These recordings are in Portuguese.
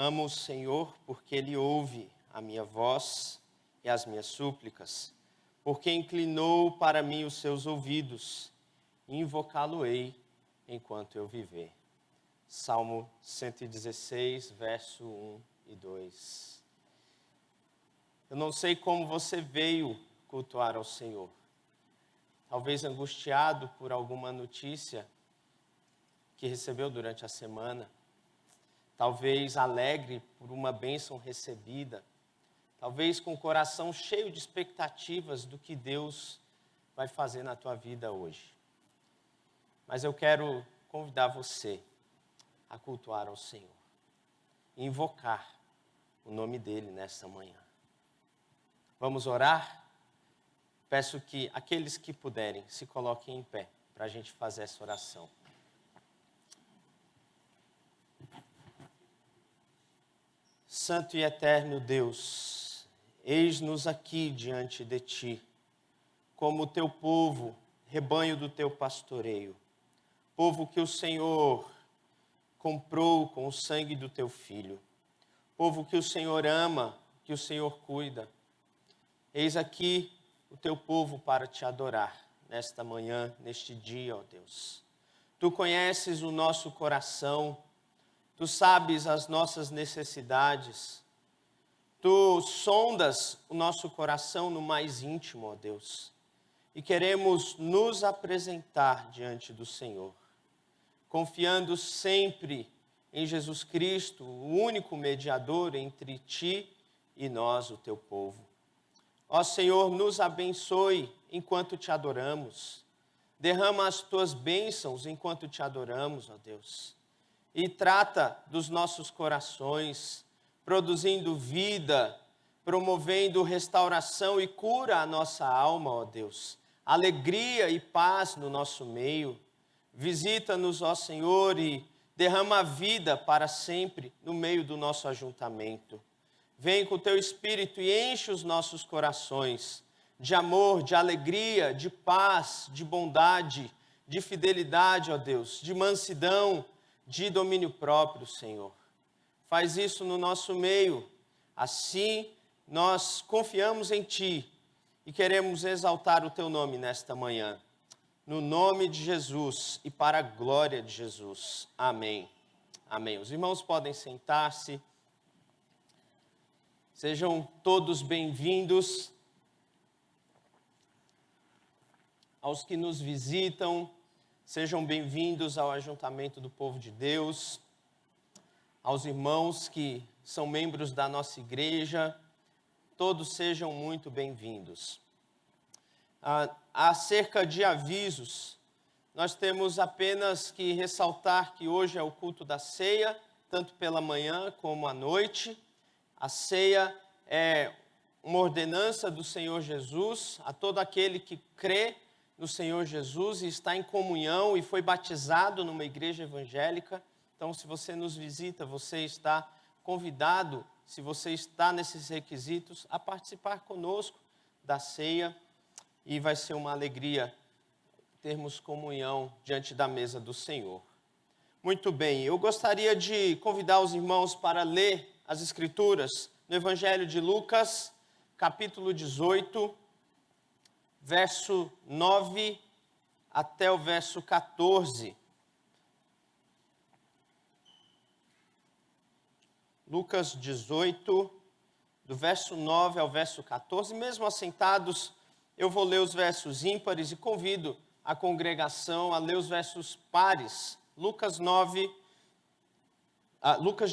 amo o Senhor porque Ele ouve a minha voz e as minhas súplicas, porque inclinou para mim os seus ouvidos, e invocá-lo-ei enquanto eu viver. Salmo 116, verso 1 e 2. Eu não sei como você veio cultuar ao Senhor. Talvez angustiado por alguma notícia que recebeu durante a semana. Talvez alegre por uma bênção recebida. Talvez com o coração cheio de expectativas do que Deus vai fazer na tua vida hoje. Mas eu quero convidar você a cultuar ao Senhor. E invocar o nome dEle nesta manhã. Vamos orar? Peço que aqueles que puderem se coloquem em pé para a gente fazer essa oração. Santo e eterno Deus, eis-nos aqui diante de Ti, como o Teu povo, rebanho do Teu pastoreio, povo que o Senhor comprou com o sangue do Teu Filho, povo que o Senhor ama, que o Senhor cuida. Eis aqui o Teu povo para Te adorar nesta manhã, neste dia, ó Deus. Tu conheces o nosso coração, Tu sabes as nossas necessidades, Tu sondas o nosso coração no mais íntimo, ó Deus. E queremos nos apresentar diante do Senhor, confiando sempre em Jesus Cristo, o único mediador entre Ti e nós, o Teu povo. Ó Senhor, nos abençoe enquanto Te adoramos. Derrama as Tuas bênçãos enquanto Te adoramos, ó Deus. E trata dos nossos corações, produzindo vida, promovendo restauração e cura a nossa alma, ó Deus. Alegria e paz no nosso meio. Visita-nos, ó Senhor, e derrama vida para sempre no meio do nosso ajuntamento. Vem com o Teu Espírito e enche os nossos corações de amor, de alegria, de paz, de bondade, de fidelidade, ó Deus, de mansidão, de domínio próprio, Senhor. Faz isso no nosso meio. Assim, nós confiamos em Ti e queremos exaltar o Teu nome nesta manhã. No nome de Jesus e para a glória de Jesus. Amém. Amém. Os irmãos podem sentar-se. Sejam todos bem-vindos. Aos que nos visitam, sejam bem-vindos ao ajuntamento do povo de Deus. Aos irmãos que são membros da nossa igreja, todos sejam muito bem-vindos. Acerca de avisos, nós temos apenas que ressaltar que hoje é o culto da ceia, tanto pela manhã como à noite. A ceia é uma ordenança do Senhor Jesus a todo aquele que crê no Senhor Jesus e está em comunhão e foi batizado numa igreja evangélica. Então, se você nos visita, você está convidado, se você está nesses requisitos, a participar conosco da ceia. E vai ser uma alegria termos comunhão diante da mesa do Senhor. Muito bem, eu gostaria de convidar os irmãos para ler as Escrituras no Evangelho de Lucas, capítulo 18, verso 9 até o verso 14. Lucas 18, do verso 9 ao verso 14. Mesmo assentados, eu vou ler os versos ímpares e convido a congregação a ler os versos pares. Lucas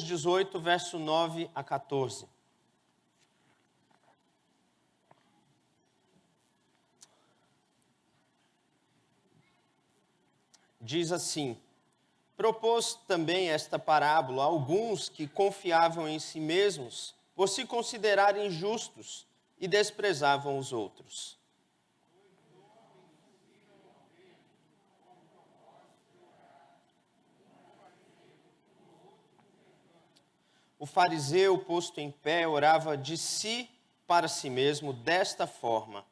18, verso 9 a 14. Diz assim: propôs também esta parábola a alguns que confiavam em si mesmos, por se considerarem justos, e desprezavam os outros. O fariseu, posto em pé, orava de si para si mesmo desta forma: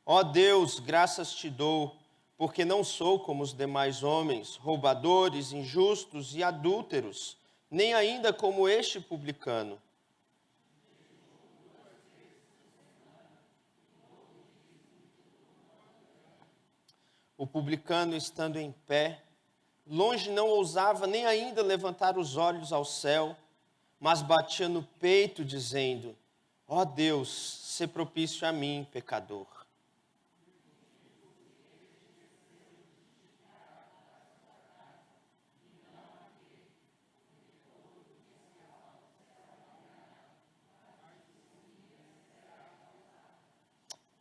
ó Deus, graças te dou, porque não sou como os demais homens, roubadores, injustos e adúlteros, nem ainda como este publicano. O publicano, estando em pé, longe não ousava nem ainda levantar os olhos ao céu, mas batia no peito, dizendo: ó Deus, sê propício a mim, pecador.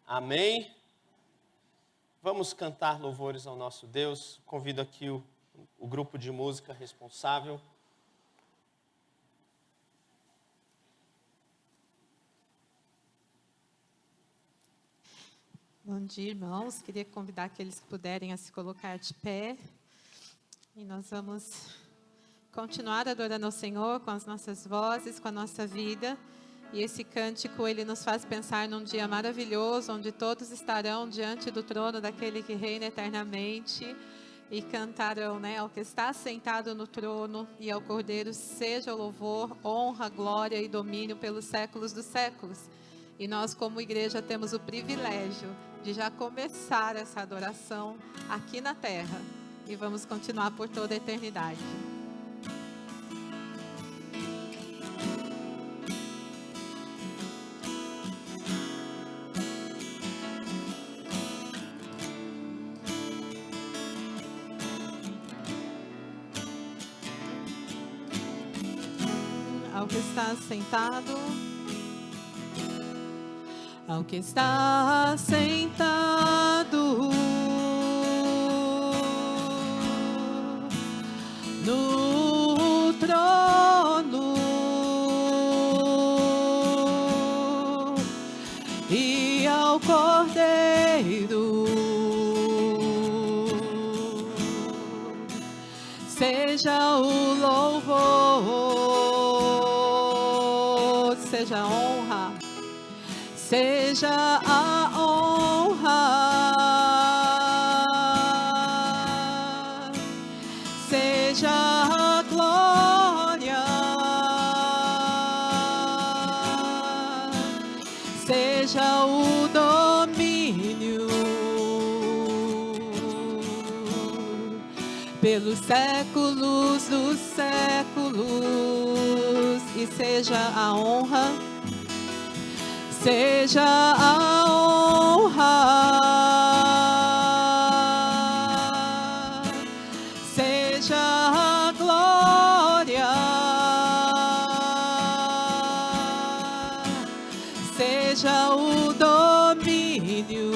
Amém? Vamos cantar louvores ao nosso Deus. Convido aqui o grupo de música responsável. Bom dia, irmãos. Queria convidar aqueles que puderem a se colocar de pé. E nós vamos continuar adorando ao Senhor com as nossas vozes, com a nossa vida. E esse cântico, ele nos faz pensar num dia maravilhoso, onde todos estarão diante do trono daquele que reina eternamente. E cantarão, ao que está sentado no trono e ao Cordeiro seja o louvor, honra, glória e domínio pelos séculos dos séculos. E nós, como igreja, temos o privilégio de já começar essa adoração aqui na terra. E vamos continuar por toda a eternidade. Ao que está sentado, ao que está sentado no trono e ao Cordeiro seja o louvor, seja a honra, seja a honra, seja a glória, seja o domínio pelos séculos dos séculos, e seja a honra, seja a honra, seja a glória, seja o domínio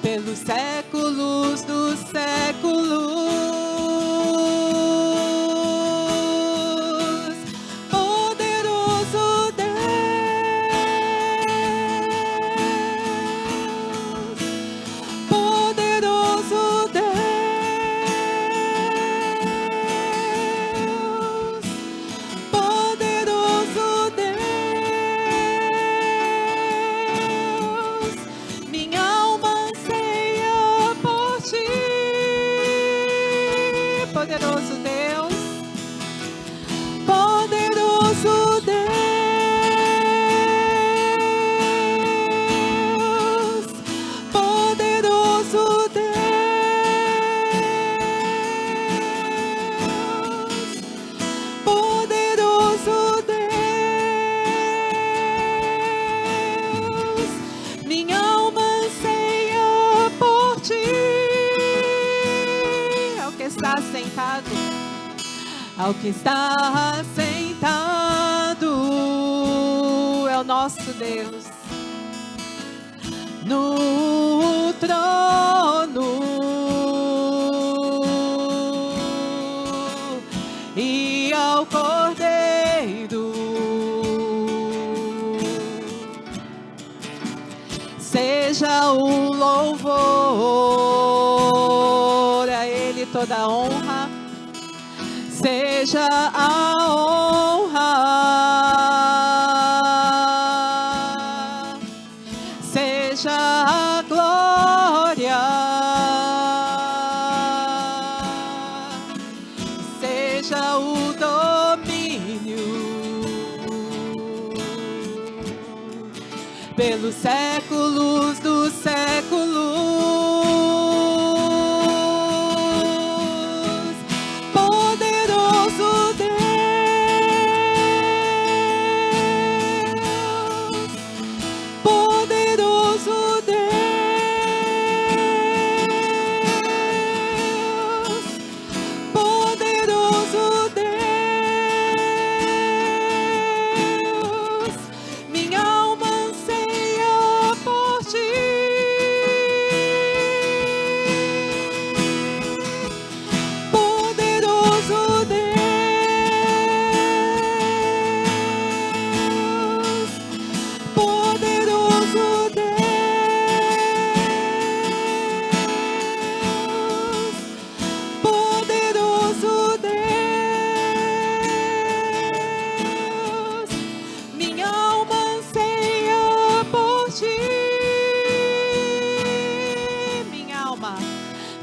pelos séculos dos séculos. Ao que está sentado é o nosso Deus no trono e ao Cordeiro seja o louvor, a Ele toda a honra, seja a honra, seja a glória, pelos séculos dos séculos. Poderoso Deus, poderoso Deus, poderoso Deus, minha alma anseia por ti. Poderoso Deus, poderoso Deus, poderoso Deus, minha alma anseia por ti.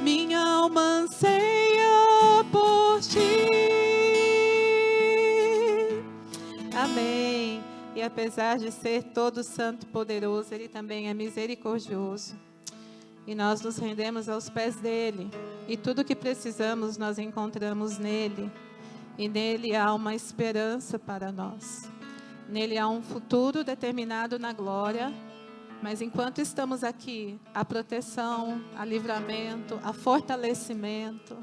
Minha alma anseia por ti. Amém. E apesar de ser todo santo e poderoso, Ele também é misericordioso. E nós nos rendemos aos pés dEle. E tudo o que precisamos nós encontramos nele. E nele há uma esperança para nós. Nele há um futuro determinado na glória. Mas enquanto estamos aqui, há proteção, há livramento, há fortalecimento,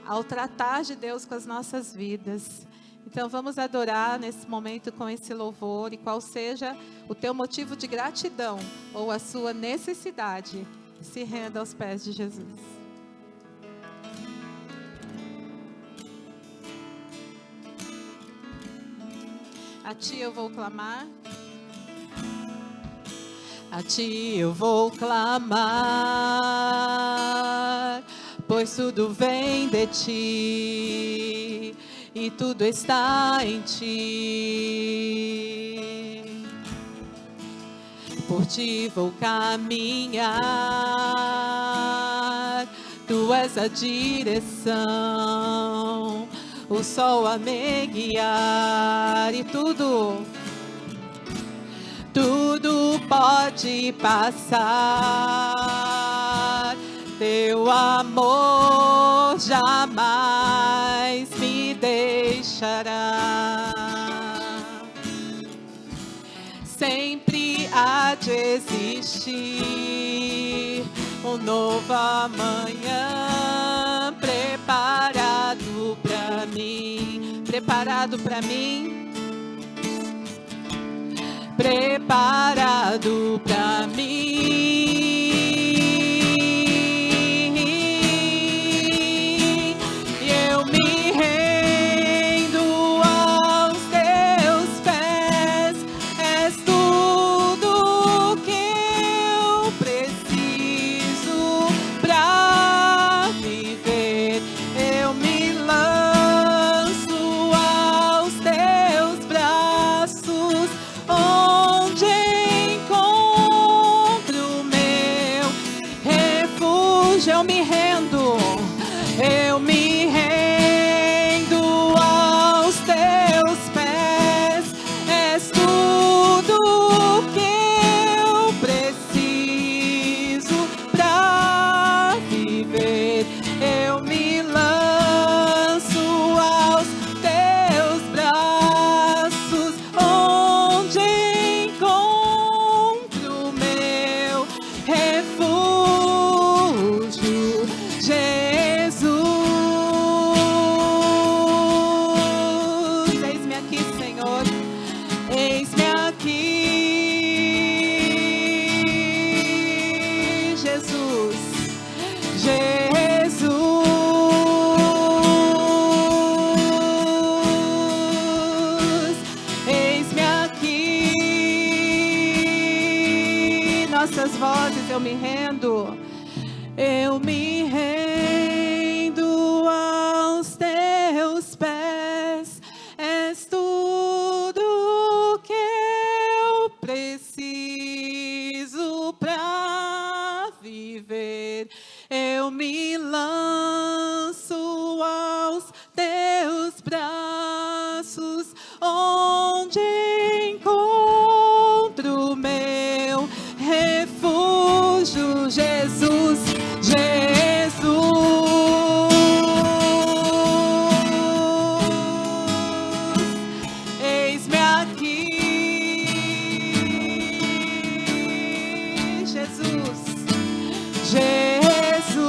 ao tratar de Deus com as nossas vidas. Então vamos adorar nesse momento com esse louvor, e qual seja o teu motivo de gratidão ou a sua necessidade, se renda aos pés de Jesus. A ti eu vou clamar. A ti eu vou clamar, pois tudo vem de ti e tudo está em ti. Por ti vou caminhar, tu és a direção, o sol a me guiar, e tudo pode passar, teu amor jamais me deixará. Sempre há de existir um novo amanhã preparado para mim, preparado para mim. Preparado para mim. E eu me rendo aos teus pés. És tudo que eu preciso para viver. Eu me lanço aos teus braços, onde encontro meu refúgio. Eu me rendo aos teus pés. És tudo que eu preciso para viver. Eu me lanço aos teus braços, onde encontro meu refúgio, Jesus. Eis-me aqui, Senhor, eis-me aqui, Jesus, Jesus. Eis-me aqui, nossas vozes, eu me rendo. Eu me rendo aos teus pés. És tudo que eu preciso para viver. Eu me lanço aos teus braços, onde encontro meu Jesus, Jesus.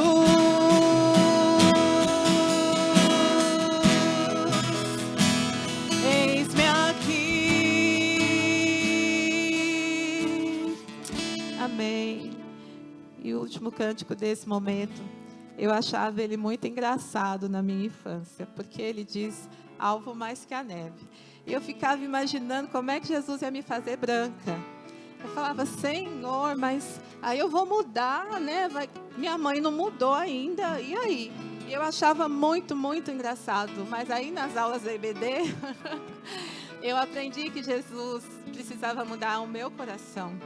Eis-me aqui. Amém. E o último cântico desse momento, eu achava ele muito engraçado na minha infância, porque ele diz, alvo mais que a neve. E eu ficava imaginando como é que Jesus ia me fazer branca. Eu falava, Senhor, mas aí eu vou mudar, né? Minha mãe não mudou ainda, e aí? E eu achava muito, muito engraçado. Mas aí nas aulas da EBD, eu aprendi que Jesus precisava mudar o meu coração.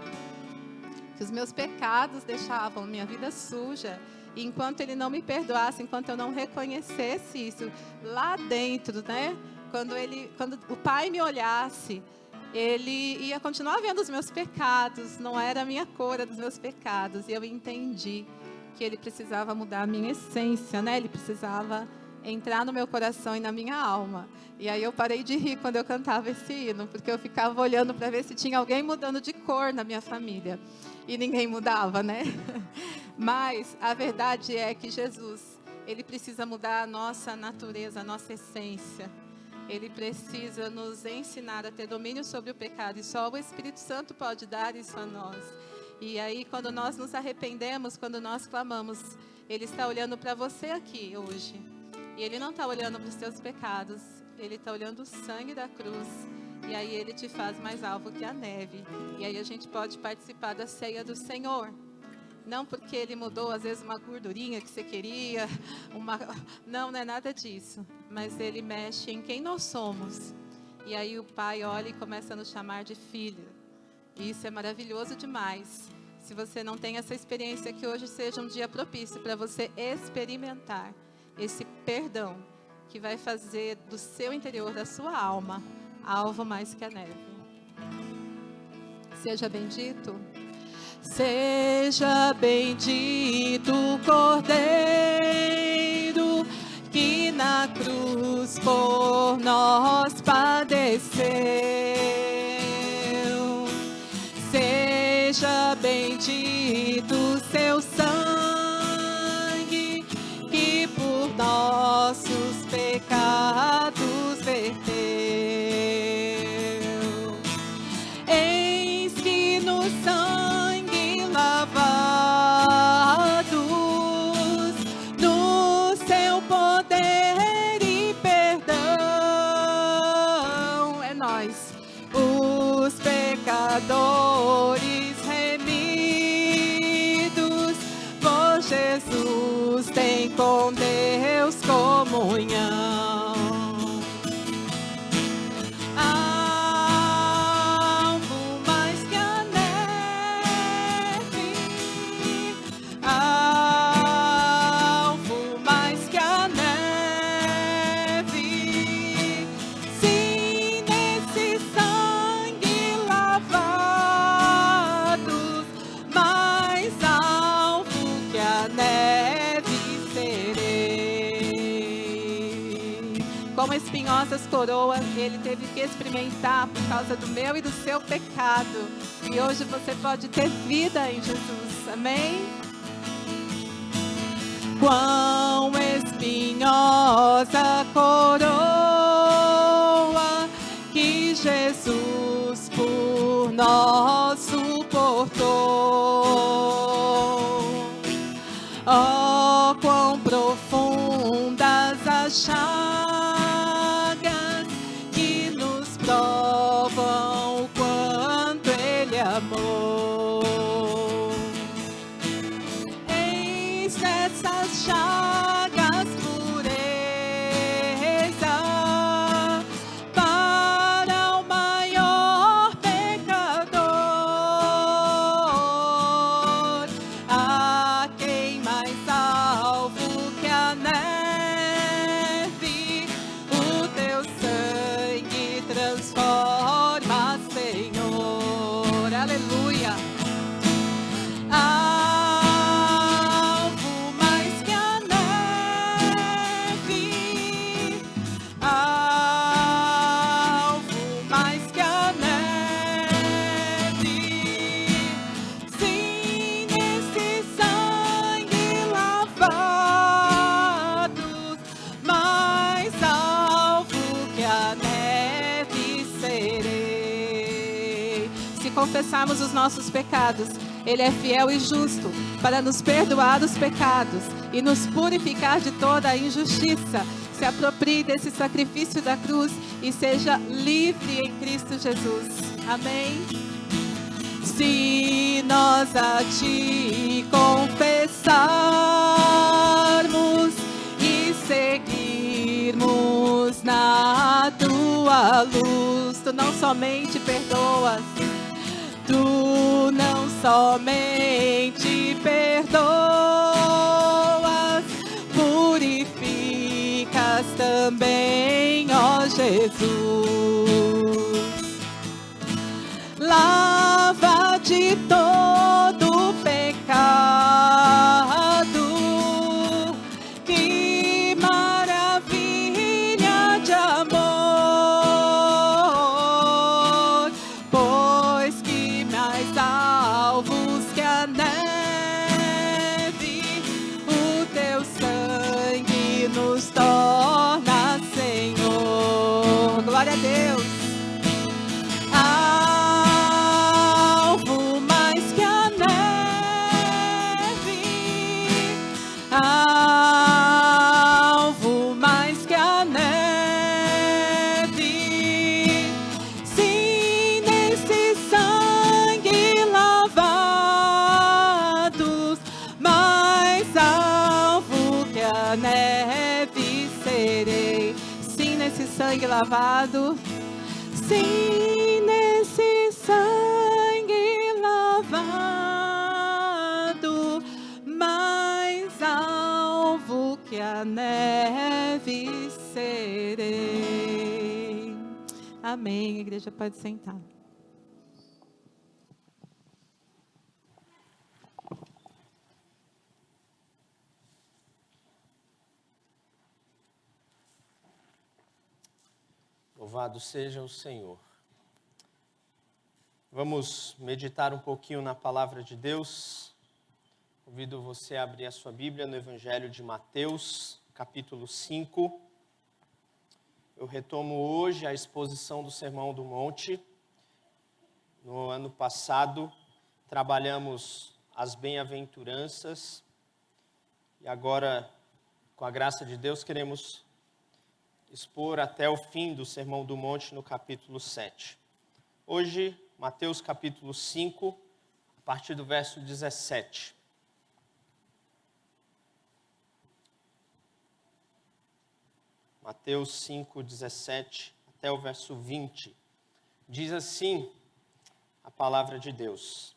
Que os meus pecados deixavam minha vida suja. E enquanto Ele não me perdoasse, enquanto eu não reconhecesse isso lá dentro, né? Quando o Pai me olhasse, Ele ia continuar vendo os meus pecados. Não era a minha cor, dos meus pecados. E eu entendi que Ele precisava mudar a minha essência, né? Ele precisava entrar no meu coração e na minha alma. E aí eu parei de rir quando eu cantava esse hino, porque eu ficava olhando para ver se tinha alguém mudando de cor na minha família. E ninguém mudava, né? Mas a verdade é que Jesus, Ele precisa mudar a nossa natureza, a nossa essência. Ele precisa nos ensinar a ter domínio sobre o pecado. E só o Espírito Santo pode dar isso a nós. E aí, quando nós nos arrependemos, quando nós clamamos, Ele está olhando para você aqui hoje. E Ele não está olhando para os seus pecados. Ele está olhando o sangue da cruz. E aí Ele te faz mais alvo que a neve. E aí a gente pode participar da ceia do Senhor. Não porque Ele mudou, às vezes, uma gordurinha que você queria. Não é nada disso. Mas Ele mexe em quem nós somos. E aí o Pai olha e começa a nos chamar de filho. E isso é maravilhoso demais. Se você não tem essa experiência, que hoje seja um dia propício para você experimentar esse perdão que vai fazer do seu interior, da sua alma, alvo mais que a neve. Seja bendito. Seja bendito o Cordeiro que na cruz por nós padeceu. Seja bendito o seu sangue que por nossos pecados verteu. Eis que no sangue lavados, no seu poder e perdão, é nós, os pecadores remidos, por Jesus tem com Deus comunhão. Como espinhosas coroas, Ele teve que experimentar por causa do meu e do seu pecado. E hoje você pode ter vida em Jesus. Amém? Quão espinhosa coroa que Jesus por nós suportou. Oh, quão profundas as chagas que nos provam o quanto Ele amou. Eis nessas chagas pureza para o maior pecador. confessarmos os nossos pecados, Ele é fiel e justo para nos perdoar os pecados e nos purificar de toda a injustiça. Se aproprie desse sacrifício da cruz e seja livre em Cristo Jesus. Amém. Se nós a Ti confessarmos e seguirmos na Tua luz, Tu não somente perdoas, Tu não somente perdoas, purificas também, ó Jesus. Lava de todo pecado, que maravilha de amor, pois que mais alvos que a neve, o teu sangue nos torna, Senhor. Glória a Deus. Alvo mais que a neve, sim, nesse sangue lavados, mais alvo que a neve serei. Sim, nesse sangue lavado, sim, nesse sangue lavado, mais alvo que a neve serei. Amém. A igreja pode sentar. Louvado seja o Senhor. Vamos meditar um pouquinho na palavra de Deus. Convido você a abrir a sua Bíblia no Evangelho de Mateus, capítulo 5. Eu retomo hoje a exposição do Sermão do Monte. No ano passado, trabalhamos as bem-aventuranças. E agora, com a graça de Deus, queremos expor até o fim do Sermão do Monte no capítulo 7. Hoje, Mateus capítulo 5, a partir do verso 17. Mateus 5, 17 até o verso 20. Diz assim a palavra de Deus: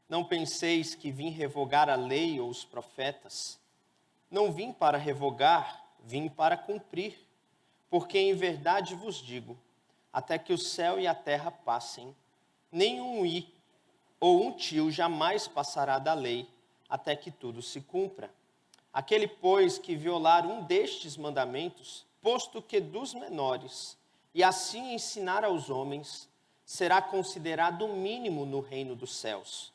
Não penseis que vim revogar a lei ou os profetas. Não vim para revogar, vim para cumprir. Porque em verdade vos digo, até que o céu e a terra passem, nenhum i ou um tio jamais passará da lei, até que tudo se cumpra. Aquele, pois, que violar um destes mandamentos, posto que dos menores, e assim ensinar aos homens, será considerado o mínimo no reino dos céus.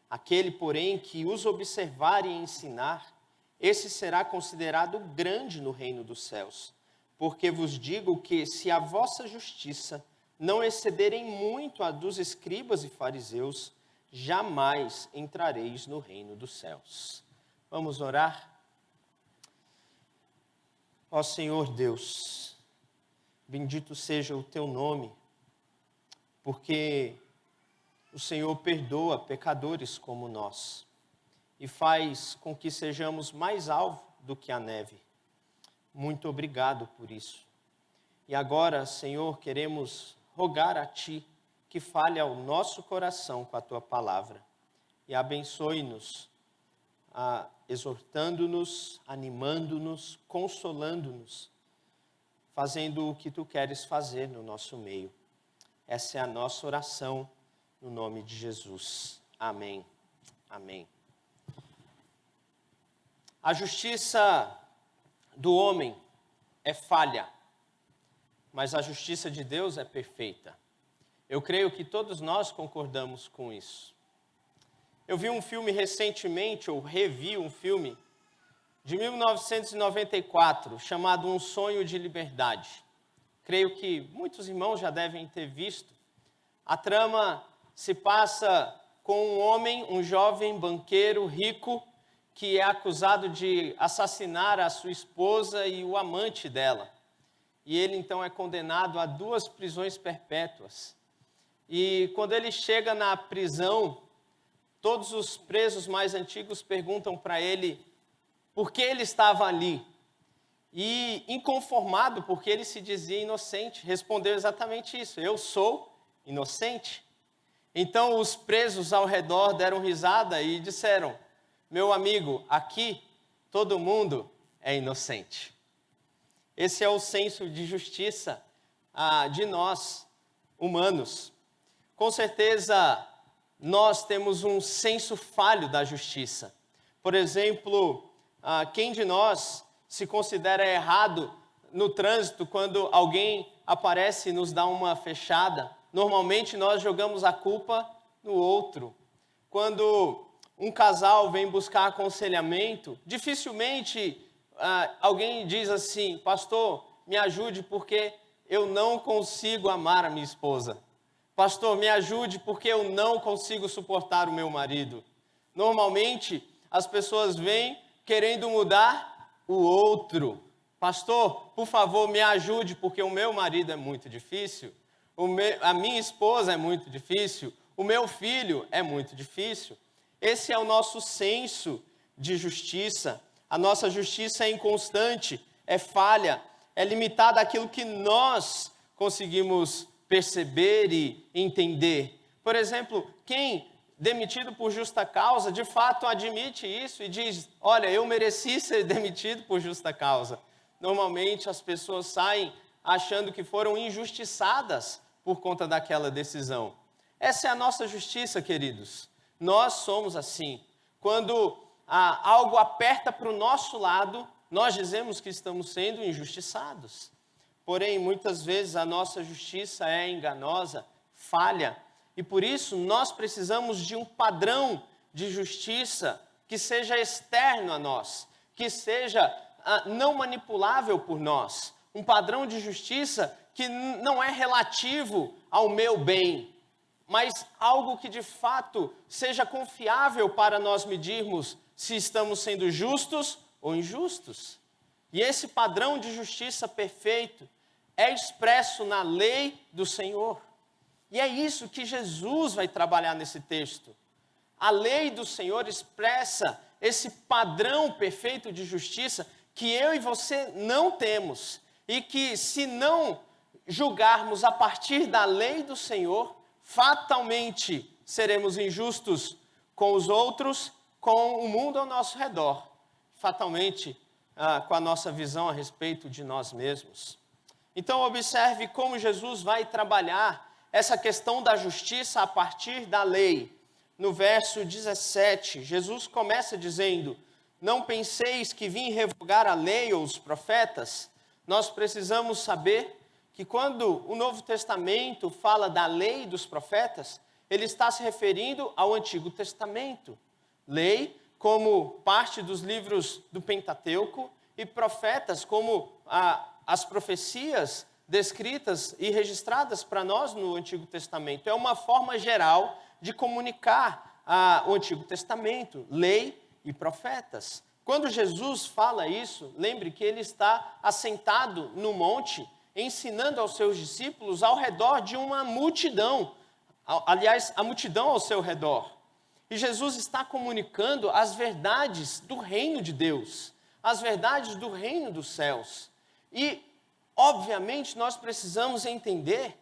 Aquele, porém, que os observar e ensinar, esse será considerado grande no reino dos céus. Porque vos digo que, se a vossa justiça não excederem muito a dos escribas e fariseus, jamais entrareis no reino dos céus. Vamos orar? Ó Senhor Deus, bendito seja o teu nome, porque o Senhor perdoa pecadores como nós e faz com que sejamos mais alvo do que a neve. Muito obrigado por isso. E agora, Senhor, queremos rogar a Ti que fale ao nosso coração com a Tua palavra e abençoe-nos, exortando-nos, animando-nos, consolando-nos, fazendo o que Tu queres fazer no nosso meio. Essa é a nossa oração, no nome de Jesus. Amém. Amém. A justiça do homem é falha, mas a justiça de Deus é perfeita. Eu creio que todos nós concordamos com isso. Eu vi um filme recentemente, ou revi um filme, de 1994, chamado Um Sonho de Liberdade. Creio que muitos irmãos já devem ter visto. A trama se passa com um homem, um jovem banqueiro rico, que é acusado de assassinar a sua esposa e o amante dela. E ele então é condenado a 2 prisões perpétuas. E quando ele chega na prisão, todos os presos mais antigos perguntam para ele por que ele estava ali. E, inconformado, porque ele se dizia inocente, respondeu exatamente isso: eu sou inocente. Então os presos ao redor deram risada e disseram: meu amigo, aqui todo mundo é inocente. Esse é o senso de justiça de nós, humanos. Com certeza, nós temos um senso falho da justiça. Por exemplo, quem de nós se considera errado no trânsito quando alguém aparece e nos dá uma fechada? Normalmente nós jogamos a culpa no outro. Quando um casal vem buscar aconselhamento, dificilmente alguém diz assim: pastor, me ajude porque eu não consigo amar a minha esposa. Pastor, me ajude porque eu não consigo suportar o meu marido. Normalmente as pessoas vêm querendo mudar o outro. Pastor, por favor, me ajude porque o meu marido é muito difícil, a minha esposa é muito difícil, o meu filho é muito difícil. Esse é o nosso senso de justiça. A nossa justiça é inconstante, é falha, é limitada àquilo que nós conseguimos perceber e entender. Por exemplo, quem demitido por justa causa, de fato admite isso e diz: olha, eu mereci ser demitido por justa causa. Normalmente as pessoas saem achando que foram injustiçadas por conta daquela decisão. Essa é a nossa justiça, queridos. Nós somos assim. Quando algo aperta para o nosso lado, nós dizemos que estamos sendo injustiçados. Porém, muitas vezes a nossa justiça é enganosa, falha, e por isso nós precisamos de um padrão de justiça que seja externo a nós, que seja não manipulável por nós. Um padrão de justiça que não é relativo ao meu bem, mas algo que de fato seja confiável para nós medirmos se estamos sendo justos ou injustos. E esse padrão de justiça perfeito é expresso na lei do Senhor. E é isso que Jesus vai trabalhar nesse texto. A lei do Senhor expressa esse padrão perfeito de justiça que eu e você não temos. E que, se não julgarmos a partir da lei do Senhor, fatalmente seremos injustos com os outros, com o mundo ao nosso redor. Fatalmente, com a nossa visão a respeito de nós mesmos. Então, observe como Jesus vai trabalhar essa questão da justiça a partir da lei. No verso 17, Jesus começa dizendo: não penseis que vim revogar a lei ou os profetas. Nós precisamos saber que quando o Novo Testamento fala da lei dos profetas, ele está se referindo ao Antigo Testamento. Lei como parte dos livros do Pentateuco e profetas como as profecias descritas e registradas para nós no Antigo Testamento. É uma forma geral de comunicar o Antigo Testamento, lei e profetas. Quando Jesus fala isso, lembre que ele está assentado no monte, ensinando aos seus discípulos ao redor de uma multidão. Aliás, a multidão ao seu redor. E Jesus está comunicando as verdades do reino de Deus, as verdades do reino dos céus. E, obviamente, nós precisamos entender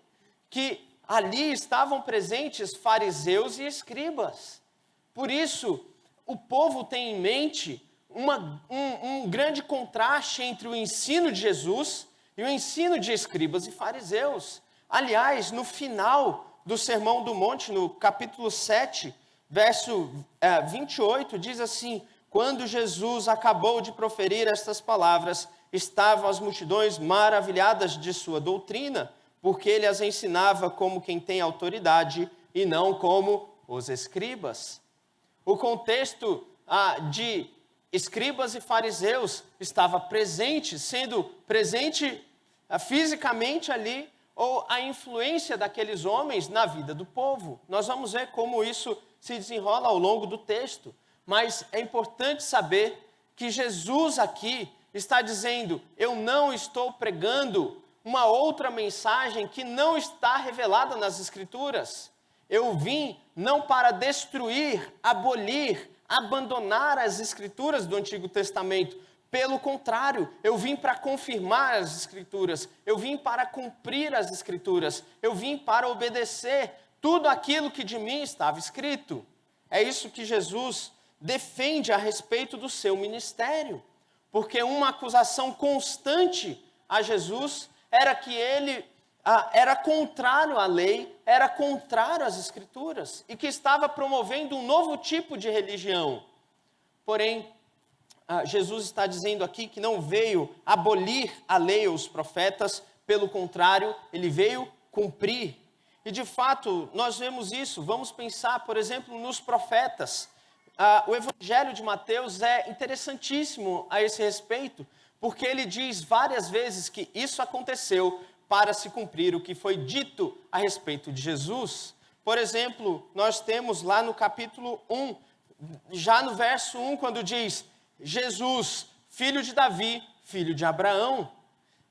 que ali estavam presentes fariseus e escribas. Por isso, o povo tem em mente um grande contraste entre o ensino de Jesus e o ensino de escribas e fariseus. Aliás, no final do Sermão do Monte, no capítulo 7, verso 28, diz assim: quando Jesus acabou de proferir estas palavras, estavam as multidões maravilhadas de sua doutrina, porque ele as ensinava como quem tem autoridade e não como os escribas. O contexto de escribas e fariseus estava presente, sendo presente fisicamente ali, ou a influência daqueles homens na vida do povo. Nós vamos ver como isso se desenrola ao longo do texto. Mas é importante saber que Jesus aqui está dizendo: eu não estou pregando uma outra mensagem que não está revelada nas Escrituras. Eu vim não para destruir, abolir, abandonar as Escrituras do Antigo Testamento. Pelo contrário, eu vim para confirmar as Escrituras. Eu vim para cumprir as Escrituras. Eu vim para obedecer tudo aquilo que de mim estava escrito. É isso que Jesus defende a respeito do seu ministério. Porque uma acusação constante a Jesus era que ele era contrário à lei, era contrário às Escrituras, e que estava promovendo um novo tipo de religião. Porém, Jesus está dizendo aqui que não veio abolir a lei ou os profetas, pelo contrário, ele veio cumprir. E de fato, nós vemos isso. Vamos pensar, por exemplo, nos profetas. O Evangelho de Mateus é interessantíssimo a esse respeito, porque ele diz várias vezes que isso aconteceu para se cumprir o que foi dito a respeito de Jesus. Por exemplo, nós temos lá no capítulo 1, já no verso 1, quando diz: Jesus, filho de Davi, filho de Abraão.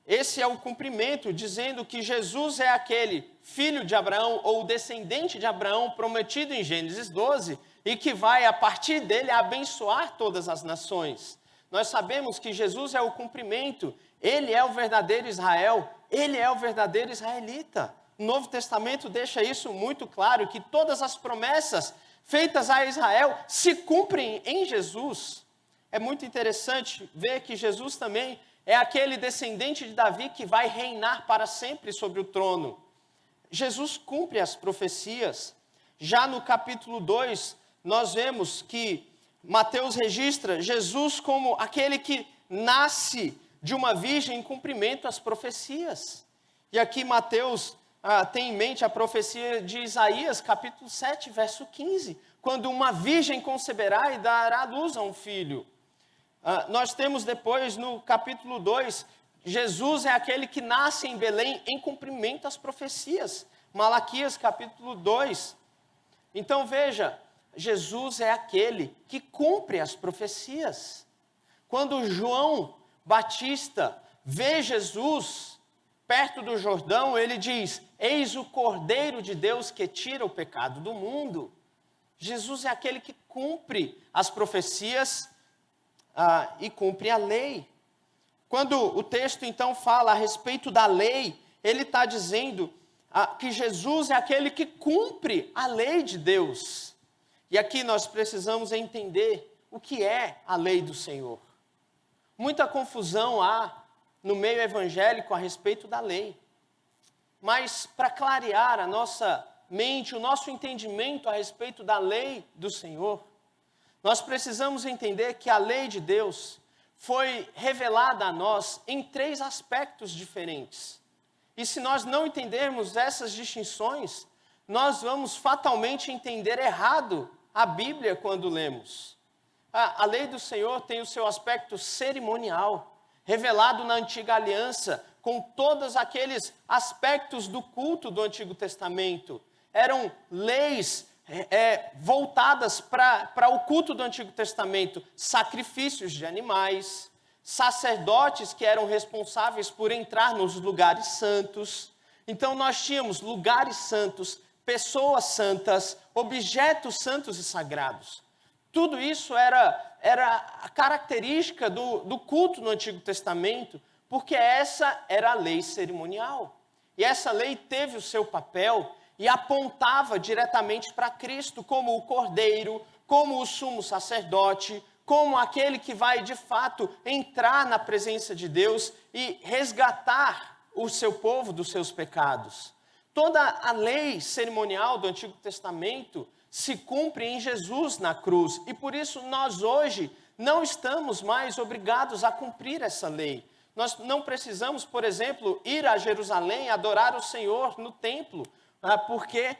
Esse é o cumprimento, dizendo que Jesus é aquele filho de Abraão, ou descendente de Abraão, prometido em Gênesis 12, e que vai, a partir dele, abençoar todas as nações. Nós sabemos que Jesus é o cumprimento, ele é o verdadeiro Israel, ele é o verdadeiro israelita. O Novo Testamento deixa isso muito claro, que todas as promessas feitas a Israel se cumprem em Jesus. É muito interessante ver que Jesus também é aquele descendente de Davi que vai reinar para sempre sobre o trono. Jesus cumpre as profecias. Já no capítulo 2, nós vemos que Mateus registra Jesus como aquele que nasce de uma virgem em cumprimento às profecias. E aqui Mateus tem em mente a profecia de Isaías, capítulo 7, verso 15, quando uma virgem conceberá e dará luz a um filho. Nós temos depois, no capítulo 2, Jesus é aquele que nasce em Belém em cumprimento às profecias. Malaquias, capítulo 2. Então veja, Jesus é aquele que cumpre as profecias. Quando João Batista vê Jesus perto do Jordão, ele diz: eis o Cordeiro de Deus que tira o pecado do mundo. Jesus é aquele que cumpre as profecias e cumpre a lei. Quando o texto então fala a respeito da lei, ele está dizendo que Jesus é aquele que cumpre a lei de Deus. E aqui nós precisamos entender o que é a lei do Senhor. Muita confusão há no meio evangélico a respeito da lei. Mas para clarear a nossa mente, o nosso entendimento a respeito da lei do Senhor, nós precisamos entender que a lei de Deus foi revelada a nós em 3 aspectos diferentes. E se nós não entendermos essas distinções, nós vamos fatalmente entender errado a Bíblia quando lemos. A lei do Senhor tem o seu aspecto cerimonial, revelado na Antiga Aliança, com todos aqueles aspectos do culto do Antigo Testamento. Eram leis voltadas para o culto do Antigo Testamento, sacrifícios de animais, sacerdotes que eram responsáveis por entrar nos lugares santos. Então nós tínhamos lugares santos, pessoas santas, objetos santos e sagrados. Tudo isso era a característica do culto no Antigo Testamento, porque essa era a lei cerimonial. E essa lei teve o seu papel e apontava diretamente para Cristo como o Cordeiro, como o sumo sacerdote, como aquele que vai de fato entrar na presença de Deus e resgatar o seu povo dos seus pecados. Toda a lei cerimonial do Antigo Testamento se cumpre em Jesus na cruz, e por isso nós hoje não estamos mais obrigados a cumprir essa lei. Nós não precisamos, por exemplo, ir a Jerusalém adorar o Senhor no templo, porque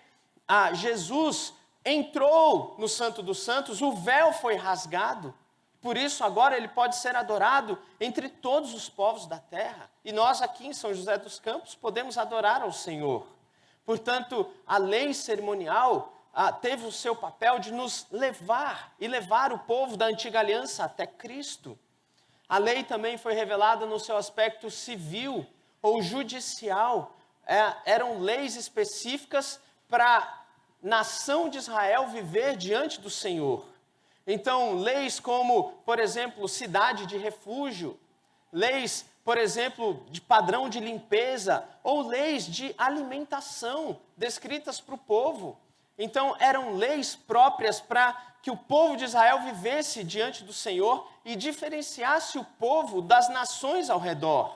Jesus entrou no Santo dos Santos, o véu foi rasgado. Por isso, agora ele pode ser adorado entre todos os povos da terra. E nós aqui em São José dos Campos podemos adorar ao Senhor. Portanto, a lei cerimonial teve o seu papel de nos levar e levar o povo da antiga aliança até Cristo. A lei também foi revelada no seu aspecto civil ou judicial. Eram leis específicas para a nação de Israel viver diante do Senhor. Então, leis como, por exemplo, cidade de refúgio, leis, por exemplo, de padrão de limpeza, ou leis de alimentação descritas para o povo. Então, eram leis próprias para que o povo de Israel vivesse diante do Senhor e diferenciasse o povo das nações ao redor.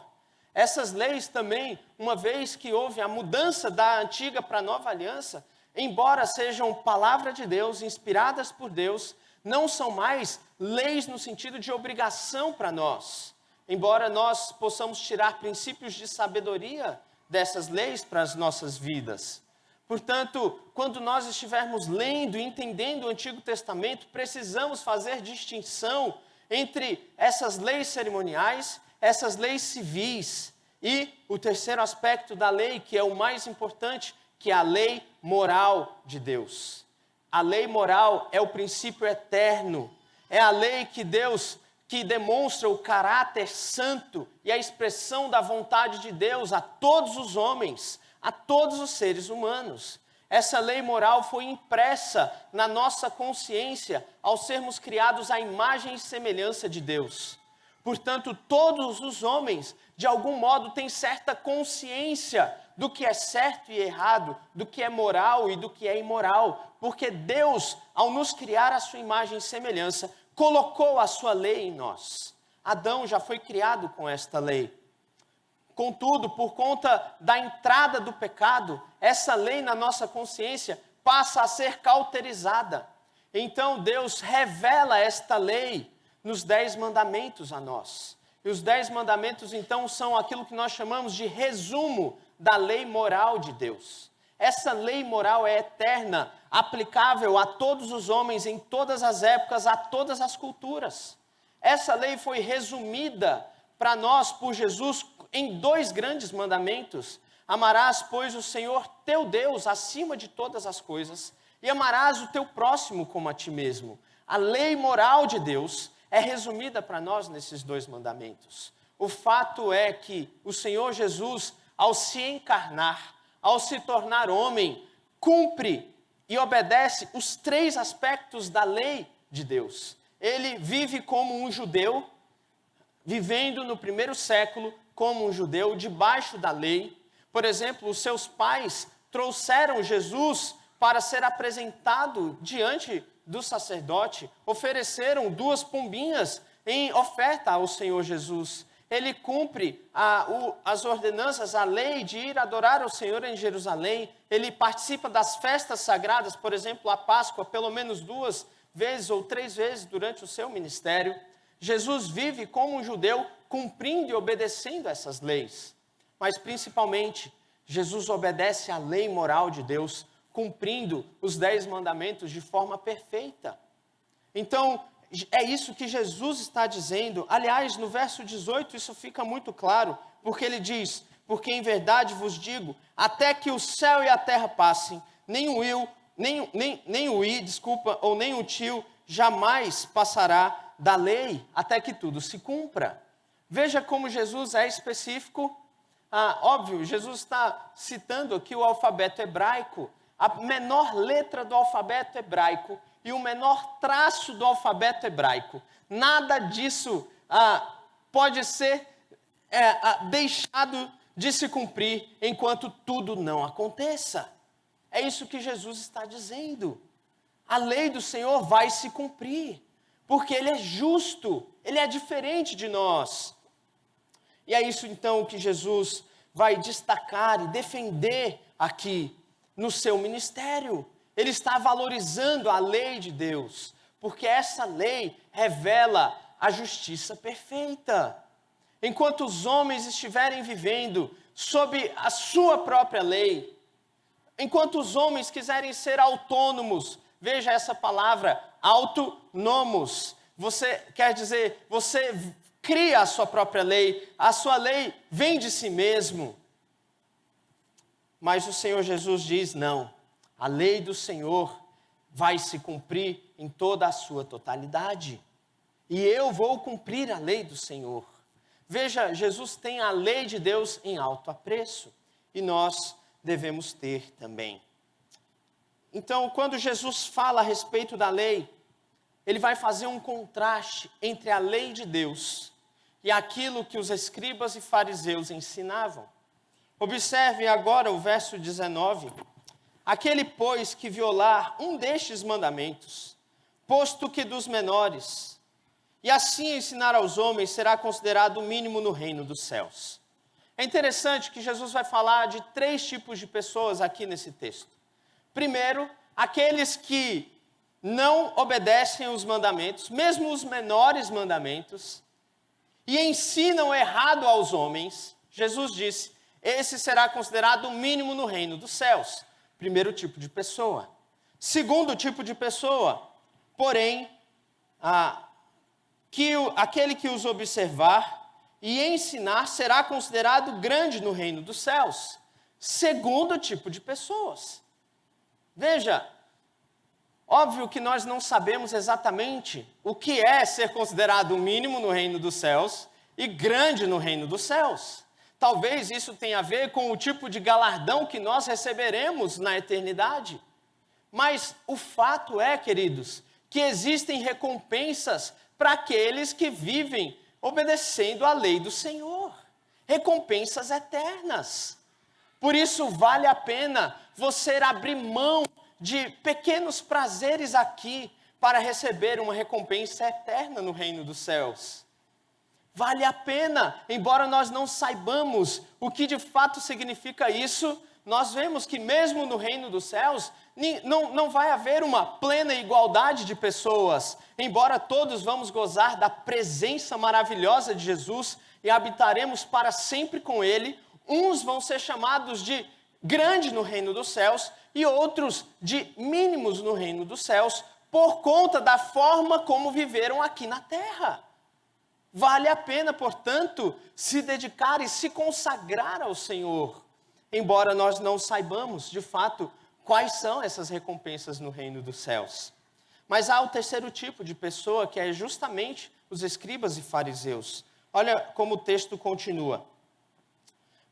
Essas leis também, uma vez que houve a mudança da antiga para a nova aliança, embora sejam palavra de Deus, inspiradas por Deus, não são mais leis no sentido de obrigação para nós. Embora nós possamos tirar princípios de sabedoria dessas leis para as nossas vidas. Portanto, quando nós estivermos lendo e entendendo o Antigo Testamento, precisamos fazer distinção entre essas leis cerimoniais, essas leis civis e o terceiro aspecto da lei, que é o mais importante, que é a lei moral de Deus. A lei moral é o princípio eterno, é a lei que Deus, que demonstra o caráter santo e a expressão da vontade de Deus a todos os homens, a todos os seres humanos. Essa lei moral foi impressa na nossa consciência ao sermos criados à imagem e semelhança de Deus. Portanto, todos os homens, de algum modo, têm certa consciência do que é certo e errado, do que é moral e do que é imoral, porque Deus, ao nos criar a sua imagem e semelhança, colocou a sua lei em nós. Adão já foi criado com esta lei. Contudo, por conta da entrada do pecado, essa lei na nossa consciência passa a ser cauterizada. Então Deus revela esta lei nos 10 mandamentos a nós. E os 10 mandamentos, então, são aquilo que nós chamamos de resumo da lei moral de Deus. Essa lei moral é eterna, aplicável a todos os homens, em todas as épocas, a todas as culturas. Essa lei foi resumida para nós por Jesus em 2 grandes mandamentos. Amarás, pois, o Senhor teu Deus acima de todas as coisas, e amarás o teu próximo como a ti mesmo. A lei moral de Deus é resumida para nós nesses 2 mandamentos. O fato é que o Senhor Jesus, ao se encarnar, ao se tornar homem, cumpre e obedece os 3 aspectos da lei de Deus. Ele vive como um judeu, vivendo no primeiro século como um judeu, debaixo da lei. Por exemplo, os seus pais trouxeram Jesus para ser apresentado diante do sacerdote, ofereceram 2 pombinhas em oferta ao Senhor Jesus. Ele cumpre as ordenanças, a lei de ir adorar ao Senhor em Jerusalém. Ele participa das festas sagradas, por exemplo, a Páscoa, pelo menos 2 vezes ou 3 vezes durante o seu ministério. Jesus vive como um judeu, cumprindo e obedecendo essas leis. Mas, principalmente, Jesus obedece à lei moral de Deus, cumprindo os 10 mandamentos de forma perfeita. Então, é isso que Jesus está dizendo. Aliás, no verso 18, isso fica muito claro, porque ele diz: porque em verdade vos digo, até que o céu e a terra passem, nem o tio jamais passará da lei, até que tudo se cumpra. Veja como Jesus é específico. Óbvio, Jesus está citando aqui o alfabeto hebraico, a menor letra do alfabeto hebraico e o menor traço do alfabeto hebraico. Nada disso pode ser deixado de se cumprir enquanto tudo não aconteça. É isso que Jesus está dizendo. A lei do Senhor vai se cumprir, porque Ele é justo, Ele é diferente de nós. E é isso então que Jesus vai destacar e defender aqui no seu ministério. Ele está valorizando a lei de Deus, porque essa lei revela a justiça perfeita. Enquanto os homens estiverem vivendo sob a sua própria lei, enquanto os homens quiserem ser autônomos, veja essa palavra, autonomos, quer dizer, você cria a sua própria lei, a sua lei vem de si mesmo. Mas o Senhor Jesus diz, não, a lei do Senhor vai se cumprir em toda a sua totalidade. E eu vou cumprir a lei do Senhor. Veja, Jesus tem a lei de Deus em alto apreço. E nós devemos ter também. Então, quando Jesus fala a respeito da lei, ele vai fazer um contraste entre a lei de Deus e aquilo que os escribas e fariseus ensinavam. Observe agora o verso 19. Aquele, pois, que violar um destes mandamentos, posto que dos menores, e assim ensinar aos homens, será considerado o mínimo no reino dos céus. É interessante que Jesus vai falar de 3 tipos de pessoas aqui nesse texto. Primeiro, aqueles que não obedecem os mandamentos, mesmo os menores mandamentos, e ensinam errado aos homens. Jesus disse, esse será considerado o mínimo no reino dos céus. Primeiro tipo de pessoa. Segundo tipo de pessoa, porém, aquele que os observar e ensinar será considerado grande no reino dos céus. Segundo tipo de pessoas. Veja, óbvio que nós não sabemos exatamente o que é ser considerado o mínimo no reino dos céus e grande no reino dos céus. Talvez isso tenha a ver com o tipo de galardão que nós receberemos na eternidade. Mas o fato é, queridos, que existem recompensas para aqueles que vivem obedecendo a lei do Senhor. Recompensas eternas. Por isso vale a pena você abrir mão de pequenos prazeres aqui para receber uma recompensa eterna no reino dos céus. Vale a pena, embora nós não saibamos o que de fato significa isso, nós vemos que mesmo no reino dos céus, não vai haver uma plena igualdade de pessoas, embora todos vamos gozar da presença maravilhosa de Jesus e habitaremos para sempre com Ele, uns vão ser chamados de grande no reino dos céus e outros de mínimos no reino dos céus, por conta da forma como viveram aqui na terra. Vale a pena, portanto, se dedicar e se consagrar ao Senhor, embora nós não saibamos, de fato, quais são essas recompensas no reino dos céus. Mas há o terceiro tipo de pessoa, que é justamente os escribas e fariseus. Olha como o texto continua.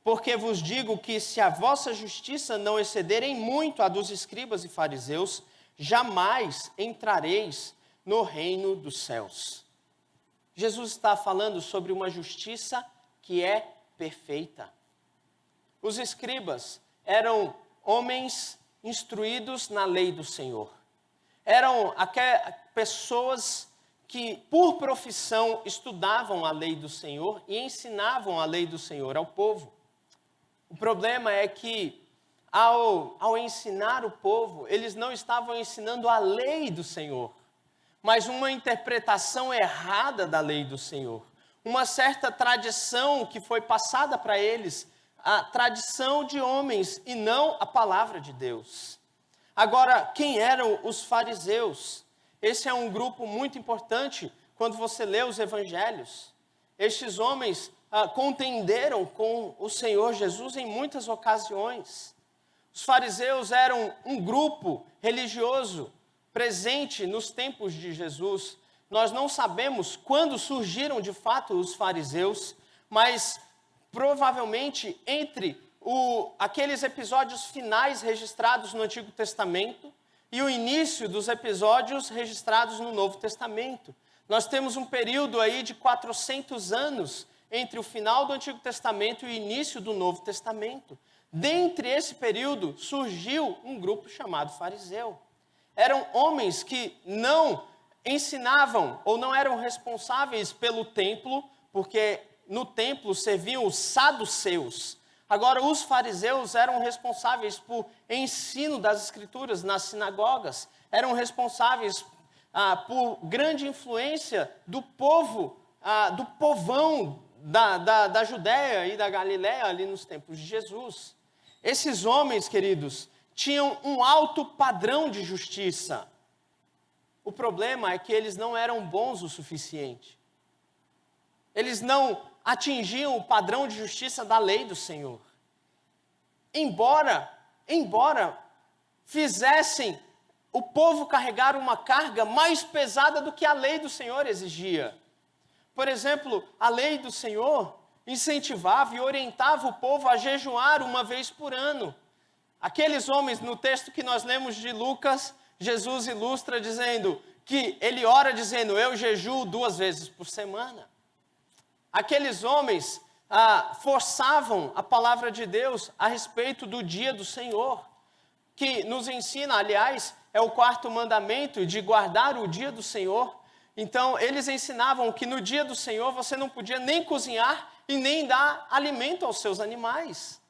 Porque vos digo que se a vossa justiça não exceder em muito a dos escribas e fariseus, jamais entrareis no reino dos céus. Jesus está falando sobre uma justiça que é perfeita. Os escribas eram homens instruídos na lei do Senhor. Eram pessoas que, por profissão, estudavam a lei do Senhor e ensinavam a lei do Senhor ao povo. O problema é que, ao ensinar o povo, eles não estavam ensinando a lei do Senhor, mas uma interpretação errada da lei do Senhor. Uma certa tradição que foi passada para eles, a tradição de homens e não a palavra de Deus. Agora, quem eram os fariseus? Esse é um grupo muito importante quando você lê os evangelhos. Estes homens contenderam com o Senhor Jesus em muitas ocasiões. Os fariseus eram um grupo religioso presente nos tempos de Jesus. Nós não sabemos quando surgiram de fato os fariseus, mas provavelmente entre aqueles episódios finais registrados no Antigo Testamento e o início dos episódios registrados no Novo Testamento. Nós temos um período aí de 400 anos entre o final do Antigo Testamento e o início do Novo Testamento. Dentre esse período surgiu um grupo chamado fariseu. Eram homens que não ensinavam ou não eram responsáveis pelo templo, porque no templo serviam os saduceus. Agora, os fariseus eram responsáveis por ensino das escrituras nas sinagogas, eram responsáveis por grande influência do povo, do povão da Judéia e da Galiléia ali nos tempos de Jesus. Esses homens, queridos, tinham um alto padrão de justiça. O problema é que eles não eram bons o suficiente. Eles não atingiam o padrão de justiça da lei do Senhor. Embora fizessem o povo carregar uma carga mais pesada do que a lei do Senhor exigia. Por exemplo, a lei do Senhor incentivava e orientava o povo a jejuar uma vez por ano. Aqueles homens, no texto que nós lemos de Lucas, Jesus ilustra dizendo que ele ora dizendo, eu jejuo 2 vezes por semana. Aqueles homens forçavam a palavra de Deus a respeito do dia do Senhor, que nos ensina, aliás, é o 4º mandamento de guardar o dia do Senhor. Então, eles ensinavam que no dia do Senhor você não podia nem cozinhar e nem dar alimento aos seus animais.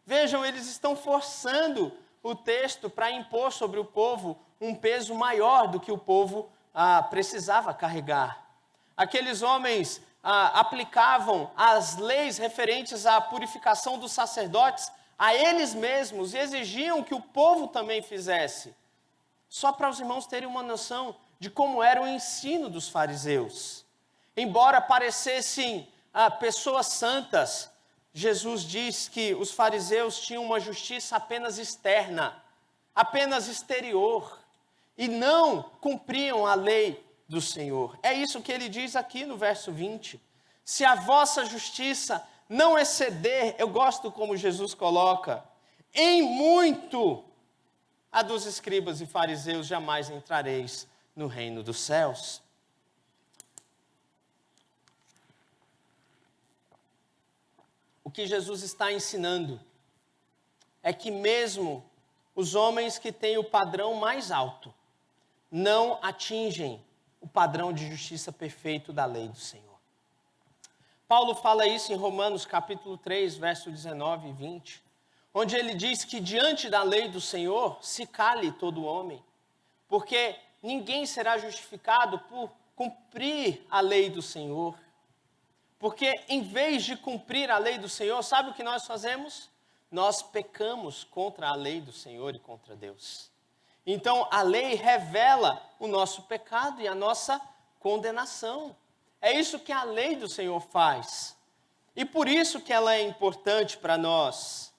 Vejam, eles estão forçando o texto para impor sobre o povo um peso maior do que o povo precisava carregar. Aqueles homens aplicavam as leis referentes à purificação dos sacerdotes a eles mesmos e exigiam que o povo também fizesse. Só para os irmãos terem uma noção de como era o ensino dos fariseus. Embora parecessem pessoas santas, Jesus diz que os fariseus tinham uma justiça apenas externa, apenas exterior, e não cumpriam a lei do Senhor. É isso que ele diz aqui no verso 20. Se a vossa justiça não exceder, eu gosto como Jesus coloca, em muito a dos escribas e fariseus, jamais entrareis no reino dos céus. O que Jesus está ensinando é que mesmo os homens que têm o padrão mais alto não atingem o padrão de justiça perfeito da lei do Senhor. Paulo fala isso em Romanos capítulo 3, verso 19 e 20, onde ele diz que diante da lei do Senhor se cale todo homem, porque ninguém será justificado por cumprir a lei do Senhor. Porque em vez de cumprir a lei do Senhor, sabe o que nós fazemos? Nós pecamos contra a lei do Senhor e contra Deus. Então a lei revela o nosso pecado e a nossa condenação. É isso que a lei do Senhor faz. E por isso que ela é importante para nós.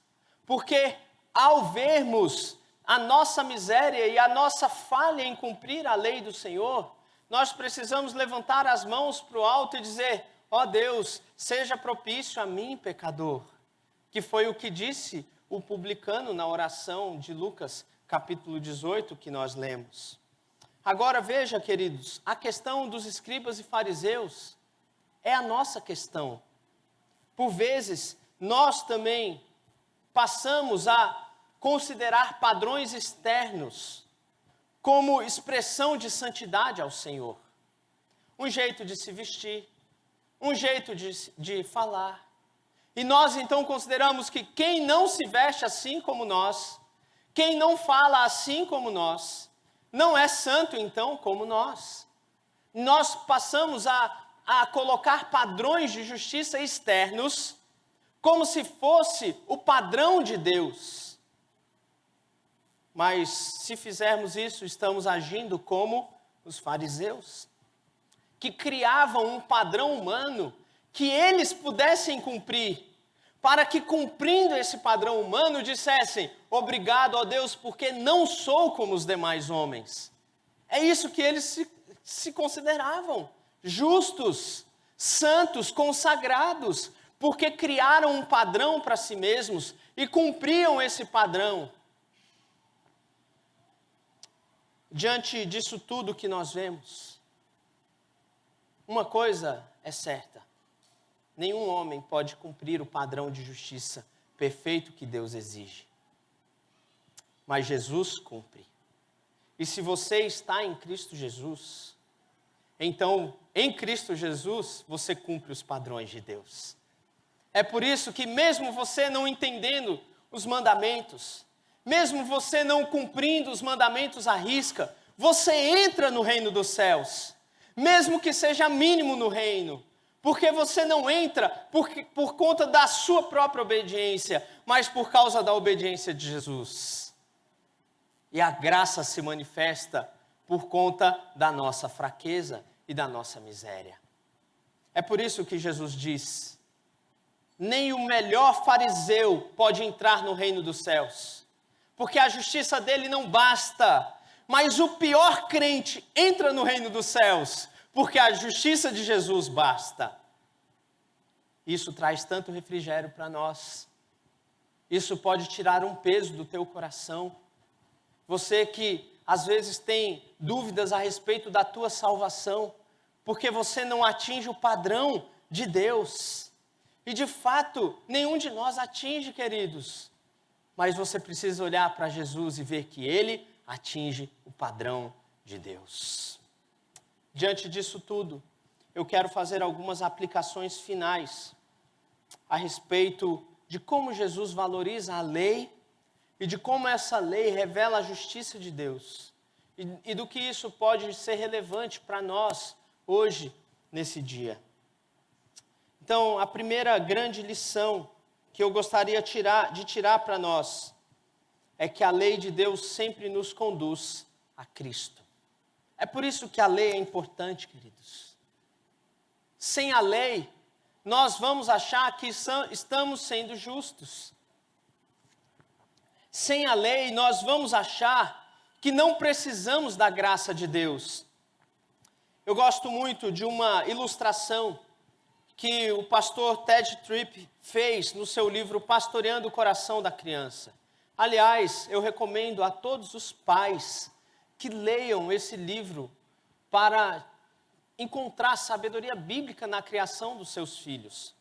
Porque ao vermos a nossa miséria e a nossa falha em cumprir a lei do Senhor, nós precisamos levantar as mãos para o alto e dizer, ó Deus, seja propício a mim, pecador. Que foi o que disse o publicano na oração de Lucas, capítulo 18, que nós lemos. Agora veja, queridos, a questão dos escribas e fariseus é a nossa questão. Por vezes, nós também passamos a considerar padrões externos como expressão de santidade ao Senhor. Um jeito de se vestir, um jeito de falar. E nós então consideramos que quem não se veste assim como nós, quem não fala assim como nós, não é santo então como nós. Nós passamos a colocar padrões de justiça externos como se fosse o padrão de Deus. Mas se fizermos isso, estamos agindo como os fariseus, que criavam um padrão humano que eles pudessem cumprir, para que cumprindo esse padrão humano dissessem, obrigado a Deus porque não sou como os demais homens. É isso que eles se consideravam, justos, santos, consagrados, porque criaram um padrão para si mesmos e cumpriam esse padrão. Diante disso tudo que nós vemos, uma coisa é certa: nenhum homem pode cumprir o padrão de justiça perfeito que Deus exige. Mas Jesus cumpre. E se você está em Cristo Jesus, então em Cristo Jesus você cumpre os padrões de Deus. É por isso que mesmo você não entendendo os mandamentos, mesmo você não cumprindo os mandamentos à risca, você entra no reino dos céus, mesmo que seja mínimo no reino, porque você não entra por conta da sua própria obediência, mas por causa da obediência de Jesus. E a graça se manifesta por conta da nossa fraqueza e da nossa miséria. É por isso que Jesus diz: nem o melhor fariseu pode entrar no reino dos céus, porque a justiça dele não basta, mas o pior crente entra no reino dos céus, porque a justiça de Jesus basta. Isso traz tanto refrigério para nós. Isso pode tirar um peso do teu coração. Você que às vezes tem dúvidas a respeito da tua salvação, porque você não atinge o padrão de Deus. E de fato, nenhum de nós atinge, queridos. Mas você precisa olhar para Jesus e ver que Ele atinge o padrão de Deus. Diante disso tudo, eu quero fazer algumas aplicações finais a respeito de como Jesus valoriza a lei e de como essa lei revela a justiça de Deus e do que isso pode ser relevante para nós hoje, nesse dia. Então, a primeira grande lição que eu gostaria de tirar para nós é que a lei de Deus sempre nos conduz a Cristo. É por isso que a lei é importante, queridos. Sem a lei, nós vamos achar que estamos sendo justos. Sem a lei, nós vamos achar que não precisamos da graça de Deus. Eu gosto muito de uma ilustração que o pastor Ted Tripp fez no seu livro Pastoreando o Coração da Criança. Aliás, eu recomendo a todos os pais que leiam esse livro para encontrar sabedoria bíblica na criação dos seus filhos.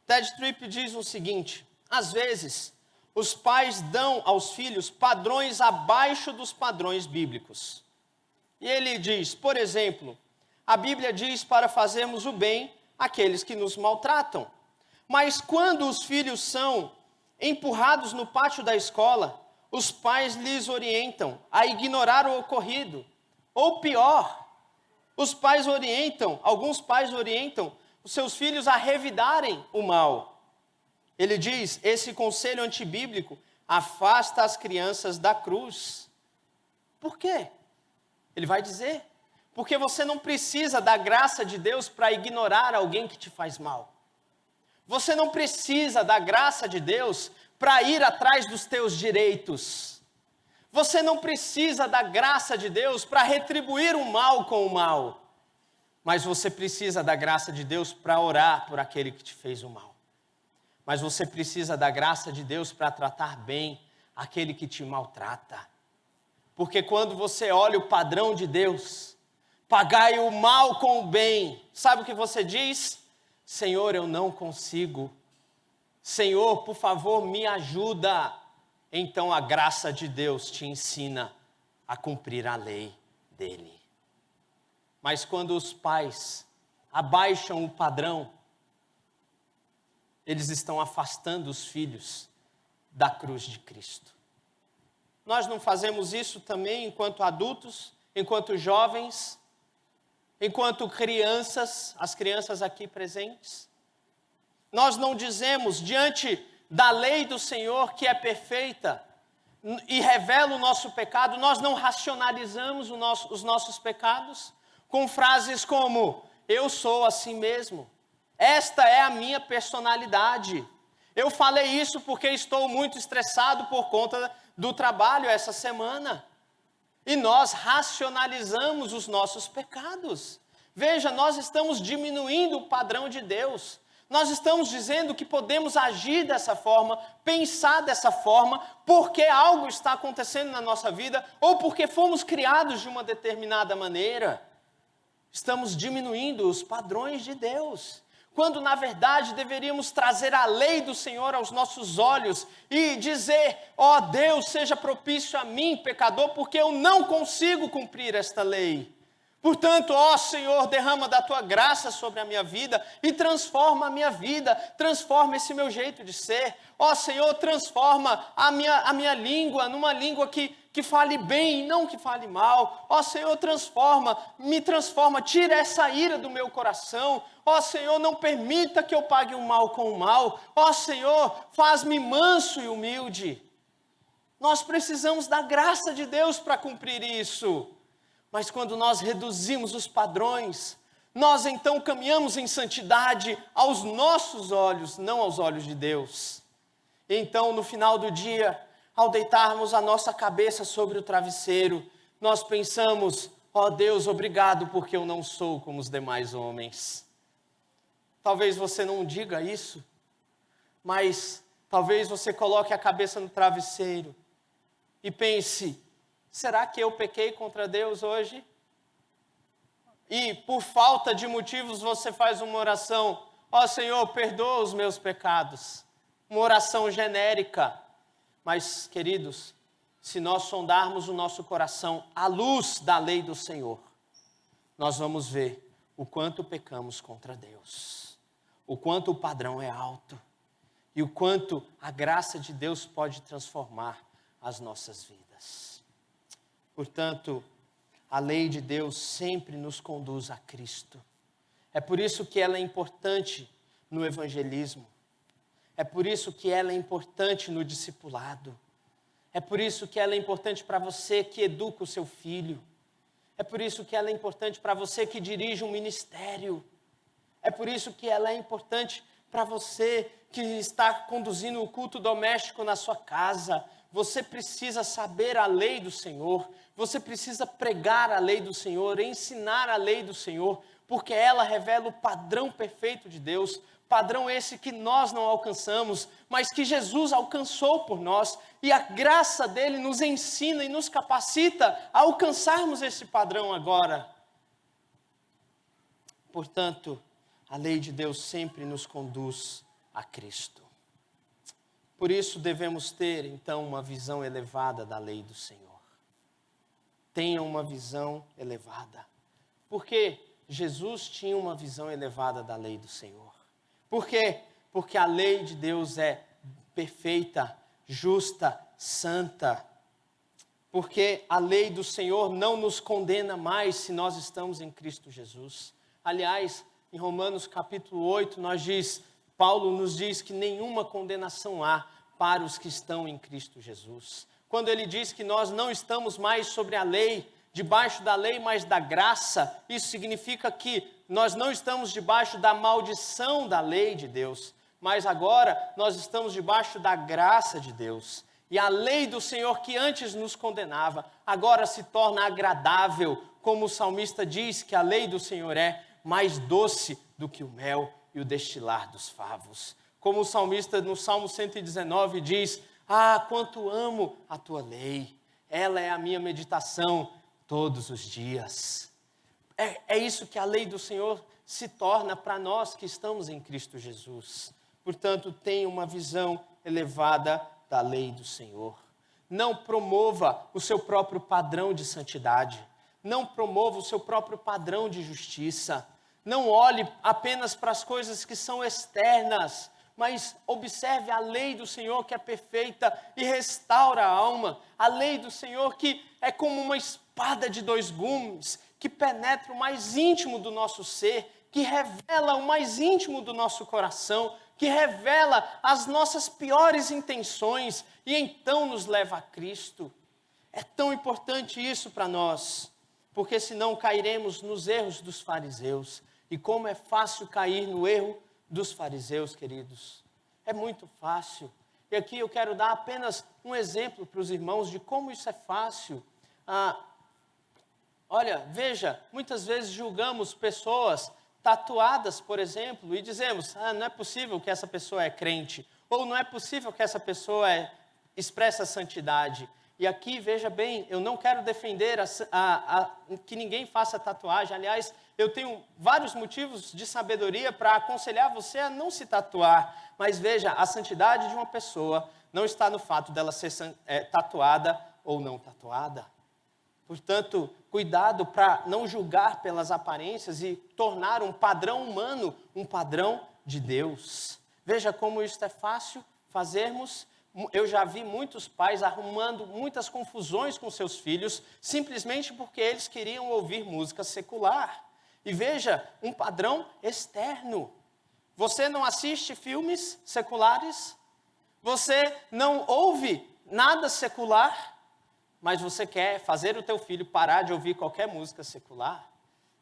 Ted Tripp diz o seguinte: às vezes, os pais dão aos filhos padrões abaixo dos padrões bíblicos. E ele diz, por exemplo, a Bíblia diz para fazermos o bem àqueles que nos maltratam. Mas quando os filhos são empurrados no pátio da escola, os pais lhes orientam a ignorar o ocorrido. Ou pior, alguns pais orientam os seus filhos a revidarem o mal. Ele diz, esse conselho antibíblico afasta as crianças da cruz. Por quê? Ele vai dizer, porque você não precisa da graça de Deus para ignorar alguém que te faz mal. Você não precisa da graça de Deus para ir atrás dos teus direitos. Você não precisa da graça de Deus para retribuir o mal com o mal. Mas você precisa da graça de Deus para orar por aquele que te fez o mal. Mas você precisa da graça de Deus para tratar bem aquele que te maltrata. Porque quando você olha o padrão de Deus, pagai o mal com o bem, sabe o que você diz? Senhor, eu não consigo. Senhor, por favor, me ajuda. Então a graça de Deus te ensina a cumprir a lei dele. Mas quando os pais abaixam o padrão, eles estão afastando os filhos da cruz de Cristo. Nós não fazemos isso também enquanto adultos, enquanto jovens, enquanto crianças, as crianças aqui presentes? Nós não dizemos diante da lei do Senhor que é perfeita e revela o nosso pecado, nós não racionalizamos os nossos pecados com frases como, eu sou assim mesmo, esta é a minha personalidade, eu falei isso porque estou muito estressado por conta do trabalho essa semana. E nós racionalizamos os nossos pecados. Veja, nós estamos diminuindo o padrão de Deus. Nós estamos dizendo que podemos agir dessa forma, pensar dessa forma, porque algo está acontecendo na nossa vida, ou porque fomos criados de uma determinada maneira. Estamos diminuindo os padrões de Deus, quando na verdade deveríamos trazer a lei do Senhor aos nossos olhos e dizer, ó Deus, seja propício a mim, pecador, porque eu não consigo cumprir esta lei. Portanto, ó Senhor, derrama da Tua graça sobre a minha vida e transforma a minha vida, transforma esse meu jeito de ser. Ó Senhor, transforma a minha língua numa língua que fale bem e não que fale mal. Ó Senhor, me transforma, tira essa ira do meu coração. Ó Senhor, não permita que eu pague o mal com o mal. Ó Senhor, faz-me manso e humilde. Nós precisamos da graça de Deus para cumprir isso. Mas quando nós reduzimos os padrões, nós então caminhamos em santidade aos nossos olhos, não aos olhos de Deus. Então, no final do dia, ao deitarmos a nossa cabeça sobre o travesseiro, nós pensamos: ó Deus, obrigado porque eu não sou como os demais homens. Talvez você não diga isso, mas talvez você coloque a cabeça no travesseiro e pense: será que eu pequei contra Deus hoje? E por falta de motivos você faz uma oração: ó Senhor, perdoa os meus pecados. Uma oração genérica. Mas, queridos, se nós sondarmos o nosso coração à luz da lei do Senhor, nós vamos ver o quanto pecamos contra Deus, o quanto o padrão é alto e o quanto a graça de Deus pode transformar as nossas vidas. Portanto, a lei de Deus sempre nos conduz a Cristo. É por isso que ela é importante no evangelismo. É por isso que ela é importante no discipulado. É por isso que ela é importante para você que educa o seu filho. É por isso que ela é importante para você que dirige um ministério. É por isso que ela é importante para você que está conduzindo o culto doméstico na sua casa. Você precisa saber a lei do Senhor. Você precisa pregar a lei do Senhor, ensinar a lei do Senhor, porque ela revela o padrão perfeito de Deus. Padrão esse que nós não alcançamos, mas que Jesus alcançou por nós, e a graça dele nos ensina e nos capacita a alcançarmos esse padrão agora. Portanto, a lei de Deus sempre nos conduz a Cristo. Por isso devemos ter, então, uma visão elevada da lei do Senhor. Tenha uma visão elevada. Porque Jesus tinha uma visão elevada da lei do Senhor. Por quê? Porque a lei de Deus é perfeita, justa, santa. Porque a lei do Senhor não nos condena mais se nós estamos em Cristo Jesus. Aliás, em Romanos capítulo 8, Paulo nos diz que nenhuma condenação há para os que estão em Cristo Jesus. Quando ele diz que nós não estamos mais sobre a lei, debaixo da lei, mas da graça, isso significa que nós não estamos debaixo da maldição da lei de Deus, mas agora nós estamos debaixo da graça de Deus. E a lei do Senhor que antes nos condenava, agora se torna agradável, como o salmista diz que a lei do Senhor é mais doce do que o mel e o destilar dos favos. Como o salmista no Salmo 119 diz: ah, quanto amo a tua lei, ela é a minha meditação todos os dias. É isso que a lei do Senhor se torna para nós que estamos em Cristo Jesus. Portanto, tenha uma visão elevada da lei do Senhor. Não promova o seu próprio padrão de santidade. Não promova o seu próprio padrão de justiça. Não olhe apenas para as coisas que são externas, mas observe a lei do Senhor que é perfeita e restaura a alma. A lei do Senhor que é como uma espada de dois gumes, que penetra o mais íntimo do nosso ser, que revela o mais íntimo do nosso coração, que revela as nossas piores intenções e então nos leva a Cristo. É tão importante isso para nós, porque senão cairemos nos erros dos fariseus. E como é fácil cair no erro dos fariseus, queridos. É muito fácil. E aqui eu quero dar apenas um exemplo para os irmãos de como isso é fácil. Olha, veja, muitas vezes julgamos pessoas tatuadas, por exemplo, e dizemos: não é possível que essa pessoa é crente, ou não é possível que essa pessoa expressa santidade. E aqui, veja bem, eu não quero defender que ninguém faça tatuagem. Aliás, eu tenho vários motivos de sabedoria para aconselhar você a não se tatuar. Mas veja, a santidade de uma pessoa não está no fato dela ser tatuada ou não tatuada. Portanto, cuidado para não julgar pelas aparências e tornar um padrão humano um padrão de Deus. Veja como isso é fácil fazermos. Eu já vi muitos pais arrumando muitas confusões com seus filhos, simplesmente porque eles queriam ouvir música secular. E veja, um padrão externo. Você não assiste filmes seculares? Você não ouve nada secular? mas você quer fazer o teu filho parar de ouvir qualquer música secular?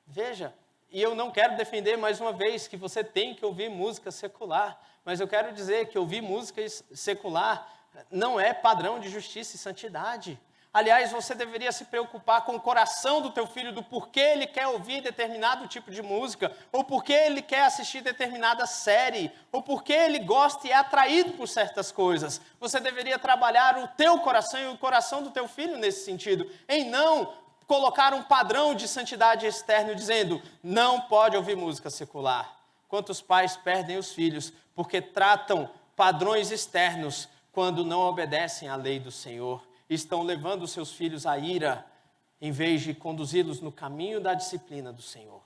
Veja, e eu não quero defender mais uma vez que você tem que ouvir música secular, mas eu quero dizer que ouvir música secular não é padrão de justiça e santidade. Aliás, você deveria se preocupar com o coração do teu filho, do porquê ele quer ouvir determinado tipo de música, ou porquê ele quer assistir determinada série, ou porquê ele gosta e é atraído por certas coisas. Você deveria trabalhar o teu coração e o coração do teu filho nesse sentido, em não colocar um padrão de santidade externo, dizendo, não pode ouvir música secular. Quantos pais perdem os filhos porque tratam padrões externos quando não obedecem à lei do Senhor? Estão levando os seus filhos à ira, em vez de conduzi-los no caminho da disciplina do Senhor.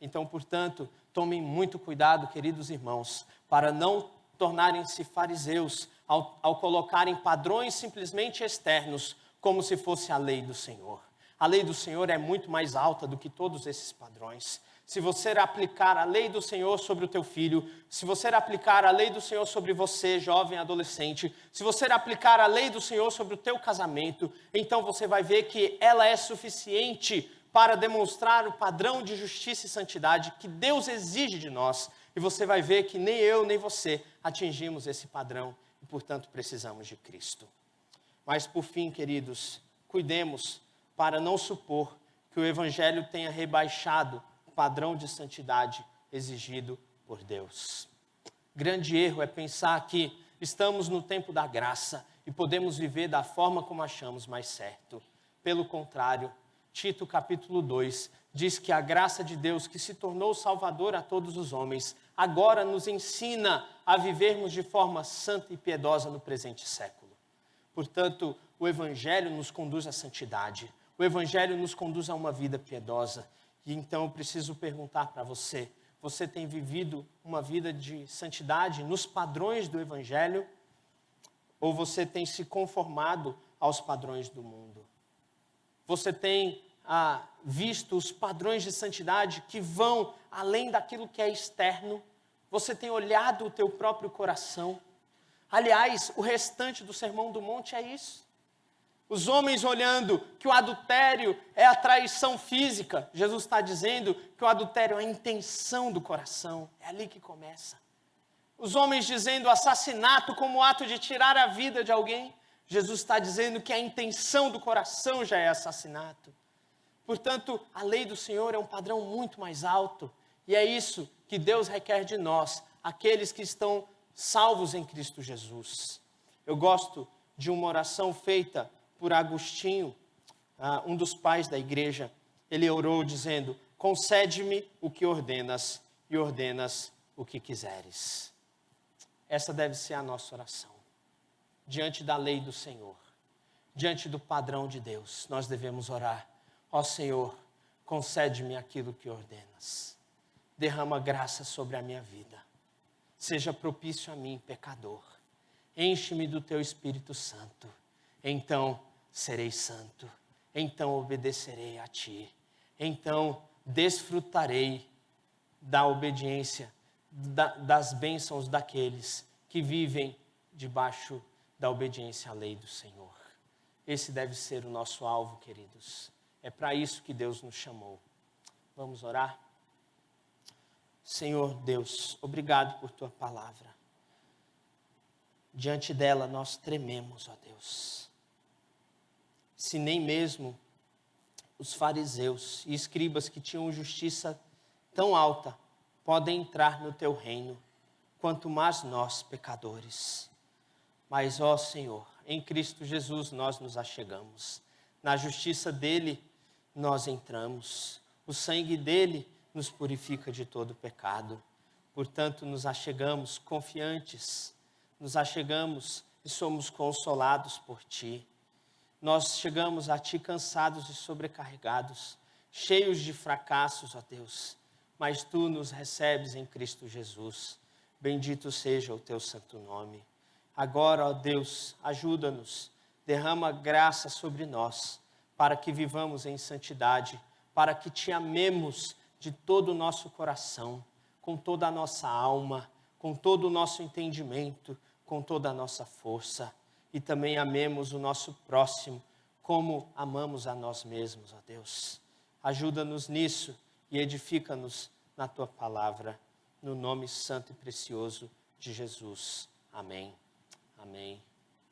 Então, portanto, tomem muito cuidado, queridos irmãos, para não tornarem-se fariseus ao colocarem padrões simplesmente externos, como se fosse a lei do Senhor. A lei do Senhor é muito mais alta do que todos esses padrões. Se você aplicar a lei do Senhor sobre o teu filho, se você aplicar a lei do Senhor sobre você, jovem, adolescente, se você aplicar a lei do Senhor sobre o teu casamento, então você vai ver que ela é suficiente para demonstrar o padrão de justiça e santidade que Deus exige de nós. E você vai ver que nem eu, nem você atingimos esse padrão e, portanto, precisamos de Cristo. Mas, por fim, queridos, cuidemos para não supor que o Evangelho tenha rebaixado padrão de santidade exigido por Deus. Grande erro é pensar que estamos no tempo da graça e podemos viver da forma como achamos mais certo. Pelo contrário, Tito capítulo 2 diz que a graça de Deus que se tornou salvador a todos os homens, agora nos ensina a vivermos de forma santa e piedosa no presente século. Portanto, o Evangelho nos conduz à santidade, o Evangelho nos conduz a uma vida piedosa. E então eu preciso perguntar para você, você tem vivido uma vida de santidade nos padrões do Evangelho? Ou você tem se conformado aos padrões do mundo? Você tem visto os padrões de santidade que vão além daquilo que é externo? Você tem olhado o teu próprio coração? Aliás, o restante do Sermão do Monte é isso. Os homens olhando que o adultério é a traição física. Jesus está dizendo que o adultério é a intenção do coração. É ali que começa. Os homens dizendo assassinato como ato de tirar a vida de alguém. Jesus está dizendo que a intenção do coração já é assassinato. Portanto, a lei do Senhor é um padrão muito mais alto. E é isso que Deus requer de nós, aqueles que estão salvos em Cristo Jesus. Eu gosto de uma oração feita por Agostinho, um dos pais da igreja. Ele orou dizendo, concede-me o que ordenas e ordenas o que quiseres. Essa deve ser a nossa oração. Diante da lei do Senhor, diante do padrão de Deus, nós devemos orar. Ó Senhor, concede-me aquilo que ordenas. Derrama graça sobre a minha vida. Seja propício a mim, pecador. Enche-me do teu Espírito Santo. Então serei santo. Então obedecerei a ti. Então desfrutarei da obediência, das bênçãos daqueles que vivem debaixo da obediência à lei do Senhor. Esse deve ser o nosso alvo, queridos. É para isso que Deus nos chamou. Vamos orar? Senhor Deus, obrigado por tua palavra. Diante dela nós trememos, ó Deus. Se nem mesmo os fariseus e escribas que tinham justiça tão alta podem entrar no teu reino, quanto mais nós, pecadores. Mas, ó Senhor, em Cristo Jesus nós nos achegamos. Na justiça dele nós entramos. O sangue dele nos purifica de todo pecado. Portanto, nos achegamos confiantes, nos achegamos e somos consolados por ti. Nós chegamos a ti cansados e sobrecarregados, cheios de fracassos, ó Deus, mas tu nos recebes em Cristo Jesus. Bendito seja o teu santo nome. Agora, ó Deus, ajuda-nos, derrama graça sobre nós, para que vivamos em santidade, para que te amemos de todo o nosso coração, com toda a nossa alma, com todo o nosso entendimento, com toda a nossa força. E também amemos o nosso próximo como amamos a nós mesmos, ó Deus. Ajuda-nos nisso e edifica-nos na tua palavra, no nome santo e precioso de Jesus. Amém, amém,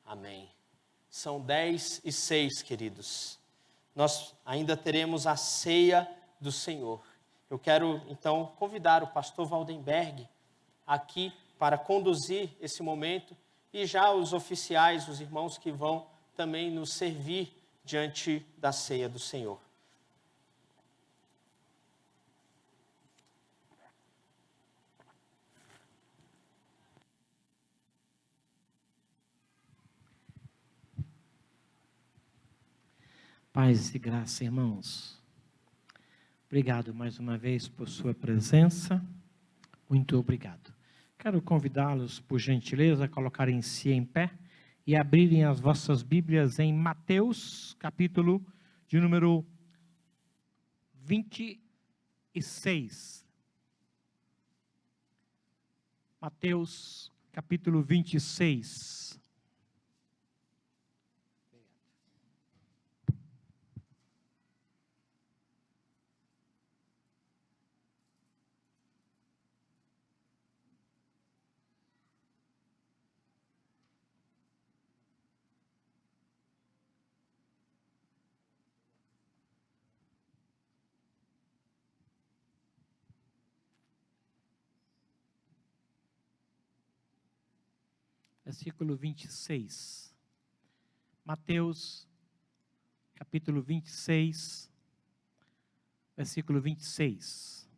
amém. São 10:06, queridos. Nós ainda teremos a ceia do Senhor. Eu quero, então, convidar o pastor Valdenberg aqui para conduzir esse momento e já os oficiais, os irmãos que vão também nos servir diante da ceia do Senhor. Paz e graça, irmãos. Obrigado mais uma vez por sua presença. Muito obrigado. Quero convidá-los, por gentileza, a colocarem-se em pé e abrirem as vossas Bíblias em Mateus, capítulo de número 26. Mateus, capítulo 26. Versículo 26. Mateus, capítulo 26, versículo 26.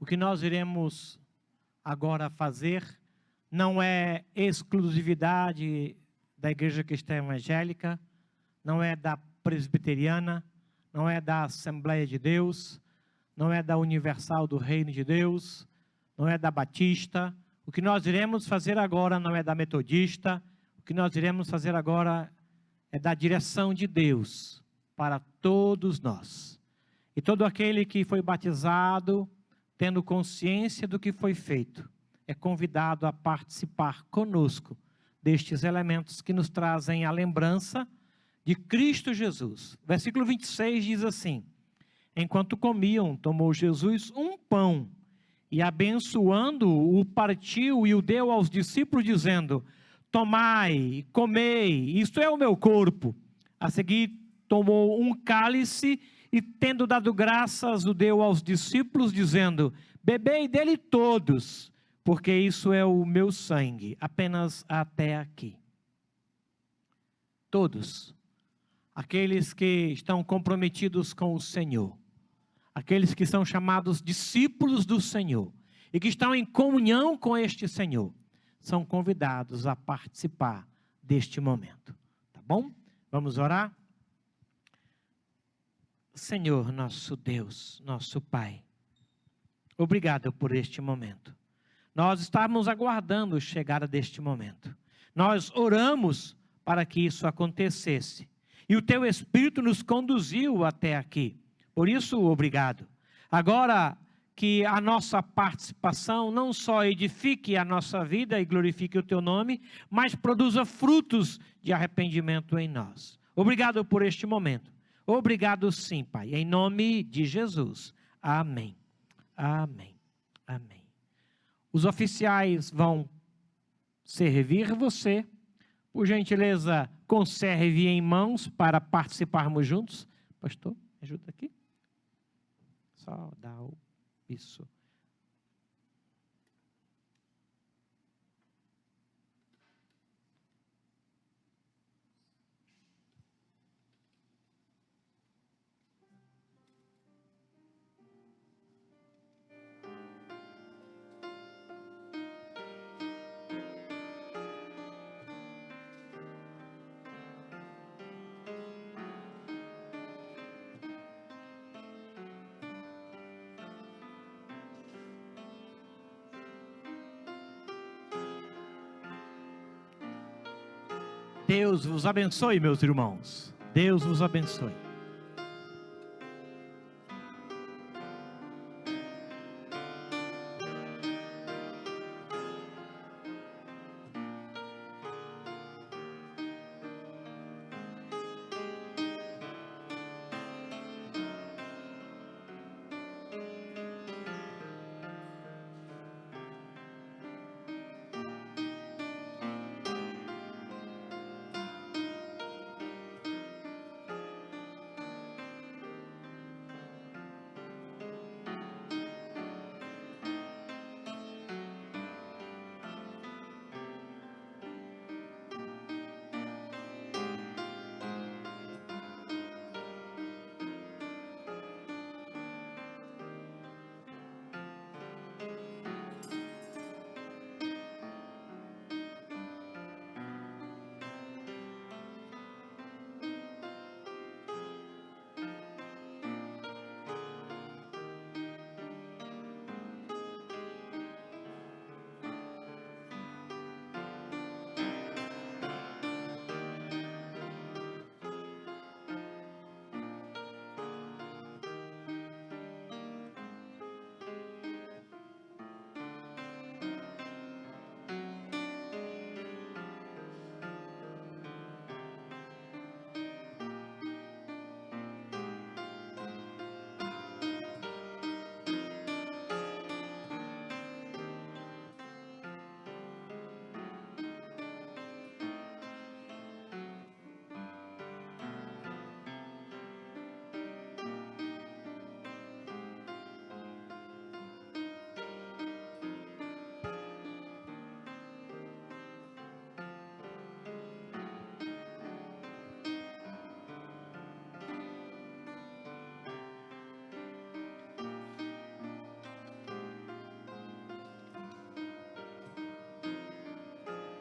O que nós iremos agora fazer não é exclusividade da Igreja Cristã Evangélica, não é da Presbiteriana, não é da Assembleia de Deus, não é da Universal do Reino de Deus, não é da Batista. O que nós iremos fazer agora não é da Metodista, o que nós iremos fazer agora é da direção de Deus para todos nós. E todo aquele que foi batizado, tendo consciência do que foi feito, é convidado a participar conosco destes elementos que nos trazem a lembrança de Cristo Jesus. Versículo 26 diz assim: enquanto comiam, tomou Jesus um pão, e abençoando-o, partiu e o deu aos discípulos, dizendo: tomai, comei, isto é o meu corpo. A seguir tomou um cálice e, tendo dado graças, o deu aos discípulos, dizendo: bebei dele todos, porque isso é o meu sangue. Apenas até aqui. Todos, aqueles que estão comprometidos com o Senhor, aqueles que são chamados discípulos do Senhor e que estão em comunhão com este Senhor, são convidados a participar deste momento. Tá bom? Vamos orar? Senhor, nosso Deus, nosso Pai, obrigado por este momento. Nós estávamos aguardando a chegada deste momento. Nós oramos para que isso acontecesse. E o Teu Espírito nos conduziu até aqui. Por isso, obrigado. Agora que a nossa participação não só edifique a nossa vida e glorifique o Teu nome, mas produza frutos de arrependimento em nós. Obrigado por este momento. Obrigado sim, Pai. Em nome de Jesus. Amém. Amém. Amém. Os oficiais vão servir você. Por gentileza, conserve em mãos para participarmos juntos. Pastor, me ajuda aqui. Só dá isso. Deus vos abençoe, meus irmãos. Deus vos abençoe.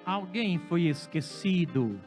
Alguém foi esquecido.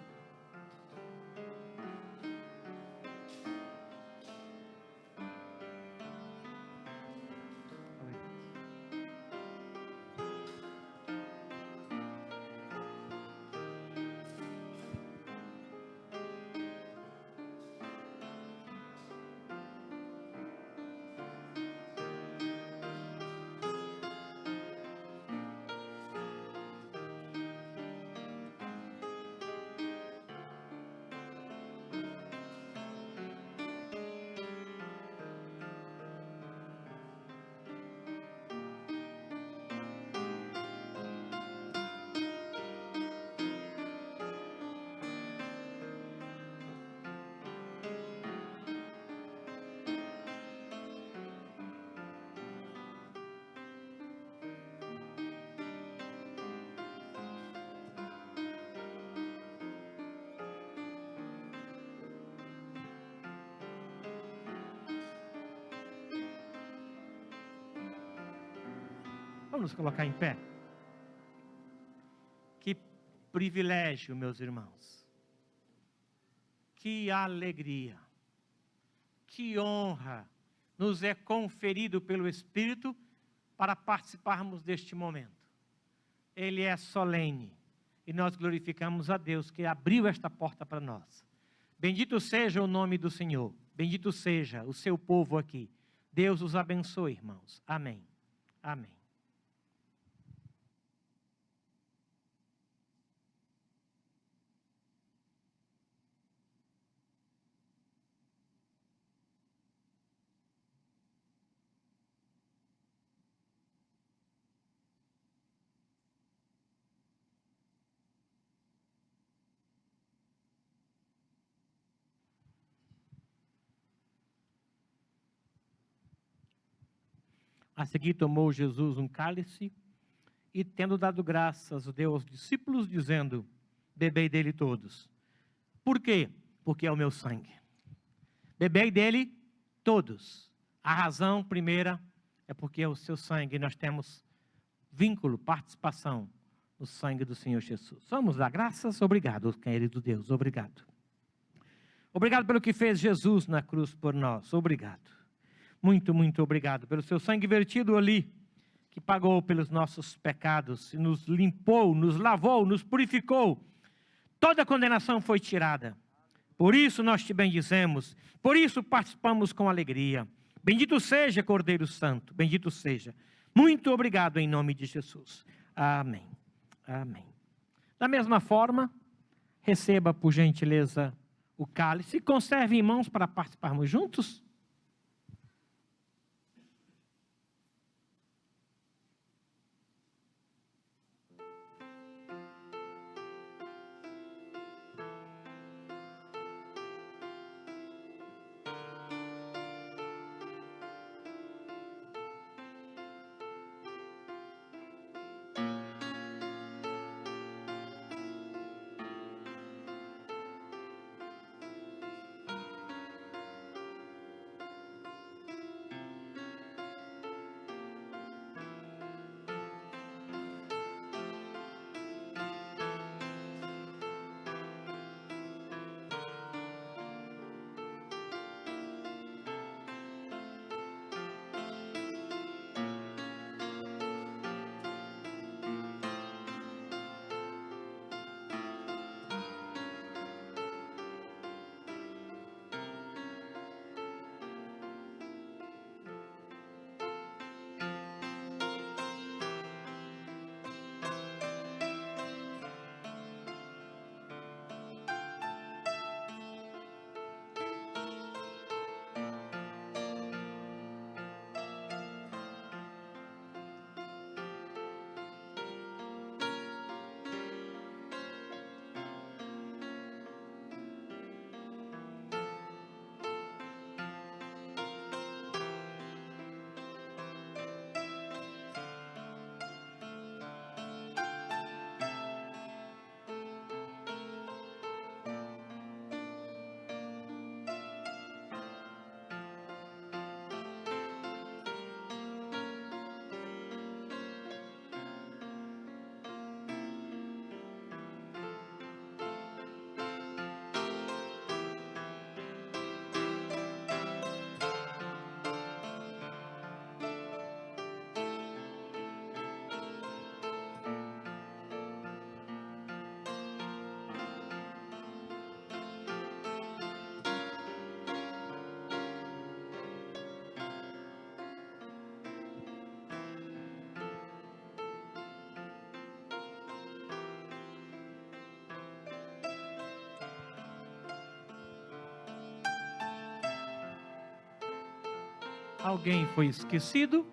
Vamos nos colocar em pé. Que privilégio, meus irmãos. Que alegria. Que honra nos é conferido pelo Espírito para participarmos deste momento. Ele é solene e nós glorificamos a Deus que abriu esta porta para nós. Bendito seja o nome do Senhor. Bendito seja o seu povo aqui. Deus os abençoe, irmãos. Amém. Amém. A seguir tomou Jesus um cálice e, tendo dado graças, deu aos discípulos, dizendo: bebei dele todos. Por quê? Porque é o meu sangue. Bebei dele todos. A razão primeira é porque é o seu sangue. Nós temos vínculo, participação no sangue do Senhor Jesus. Vamos dar graças? Obrigado, querido Deus. Obrigado. Obrigado pelo que fez Jesus na cruz por nós. Obrigado. Muito, muito obrigado pelo seu sangue vertido ali, que pagou pelos nossos pecados, e nos limpou, nos lavou, nos purificou. Toda a condenação foi tirada. Por isso nós te bendizemos, por isso participamos com alegria. Bendito seja, Cordeiro Santo, bendito seja. Muito obrigado em nome de Jesus. Amém. Amém. Da mesma forma, receba por gentileza o cálice e conserve em mãos para participarmos juntos. Alguém foi esquecido?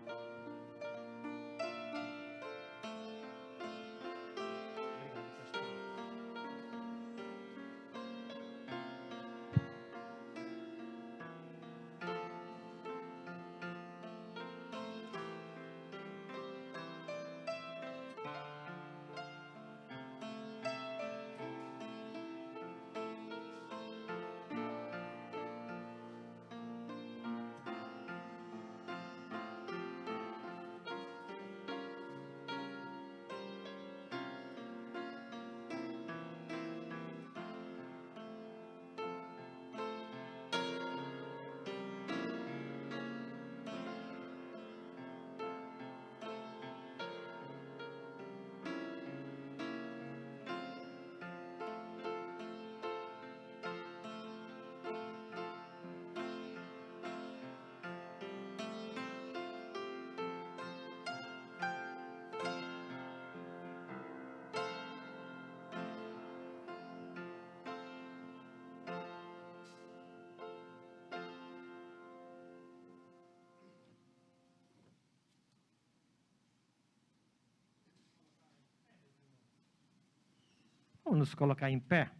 Vamos nos colocar em pé.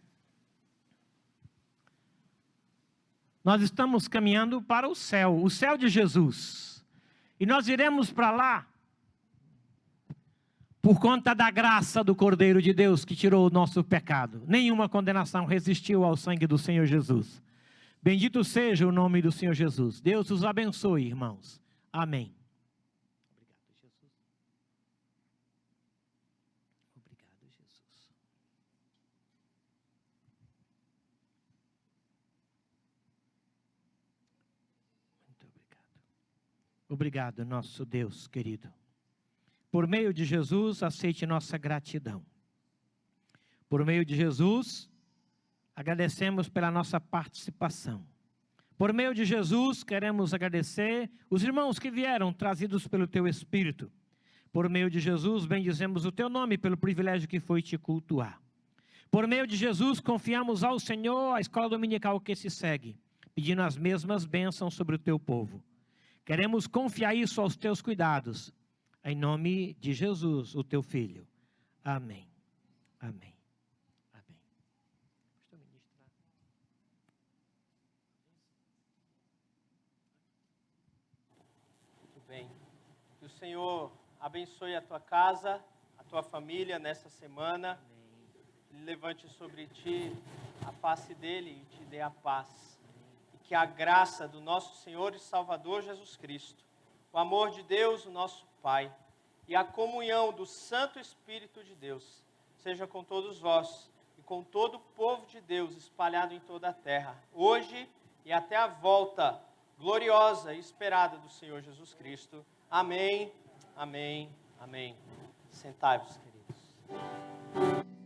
Nós estamos caminhando para o céu de Jesus. E nós iremos para lá por conta da graça do Cordeiro de Deus que tirou o nosso pecado. Nenhuma condenação resistiu ao sangue do Senhor Jesus. Bendito seja o nome do Senhor Jesus. Deus os abençoe, irmãos. Amém. Obrigado, nosso Deus querido. Por meio de Jesus, aceite nossa gratidão. Por meio de Jesus, agradecemos pela nossa participação. Por meio de Jesus, queremos agradecer os irmãos que vieram, trazidos pelo Teu Espírito. Por meio de Jesus, bendizemos o Teu nome pelo privilégio que foi te cultuar. Por meio de Jesus, confiamos ao Senhor a escola dominical que se segue, pedindo as mesmas bênçãos sobre o Teu povo. Queremos confiar isso aos Teus cuidados. Em nome de Jesus, o Teu Filho. Amém. Amém. Amém. Muito bem. Que o Senhor abençoe a tua casa, a tua família nessa semana. Ele levante sobre ti a face dele e te dê a paz. Que a graça do nosso Senhor e Salvador Jesus Cristo, o amor de Deus, o nosso Pai, e a comunhão do Santo Espírito de Deus, seja com todos vós e com todo o povo de Deus espalhado em toda a terra, hoje e até a volta gloriosa e esperada do Senhor Jesus Cristo. Amém, amém, amém. Sentai-vos, queridos.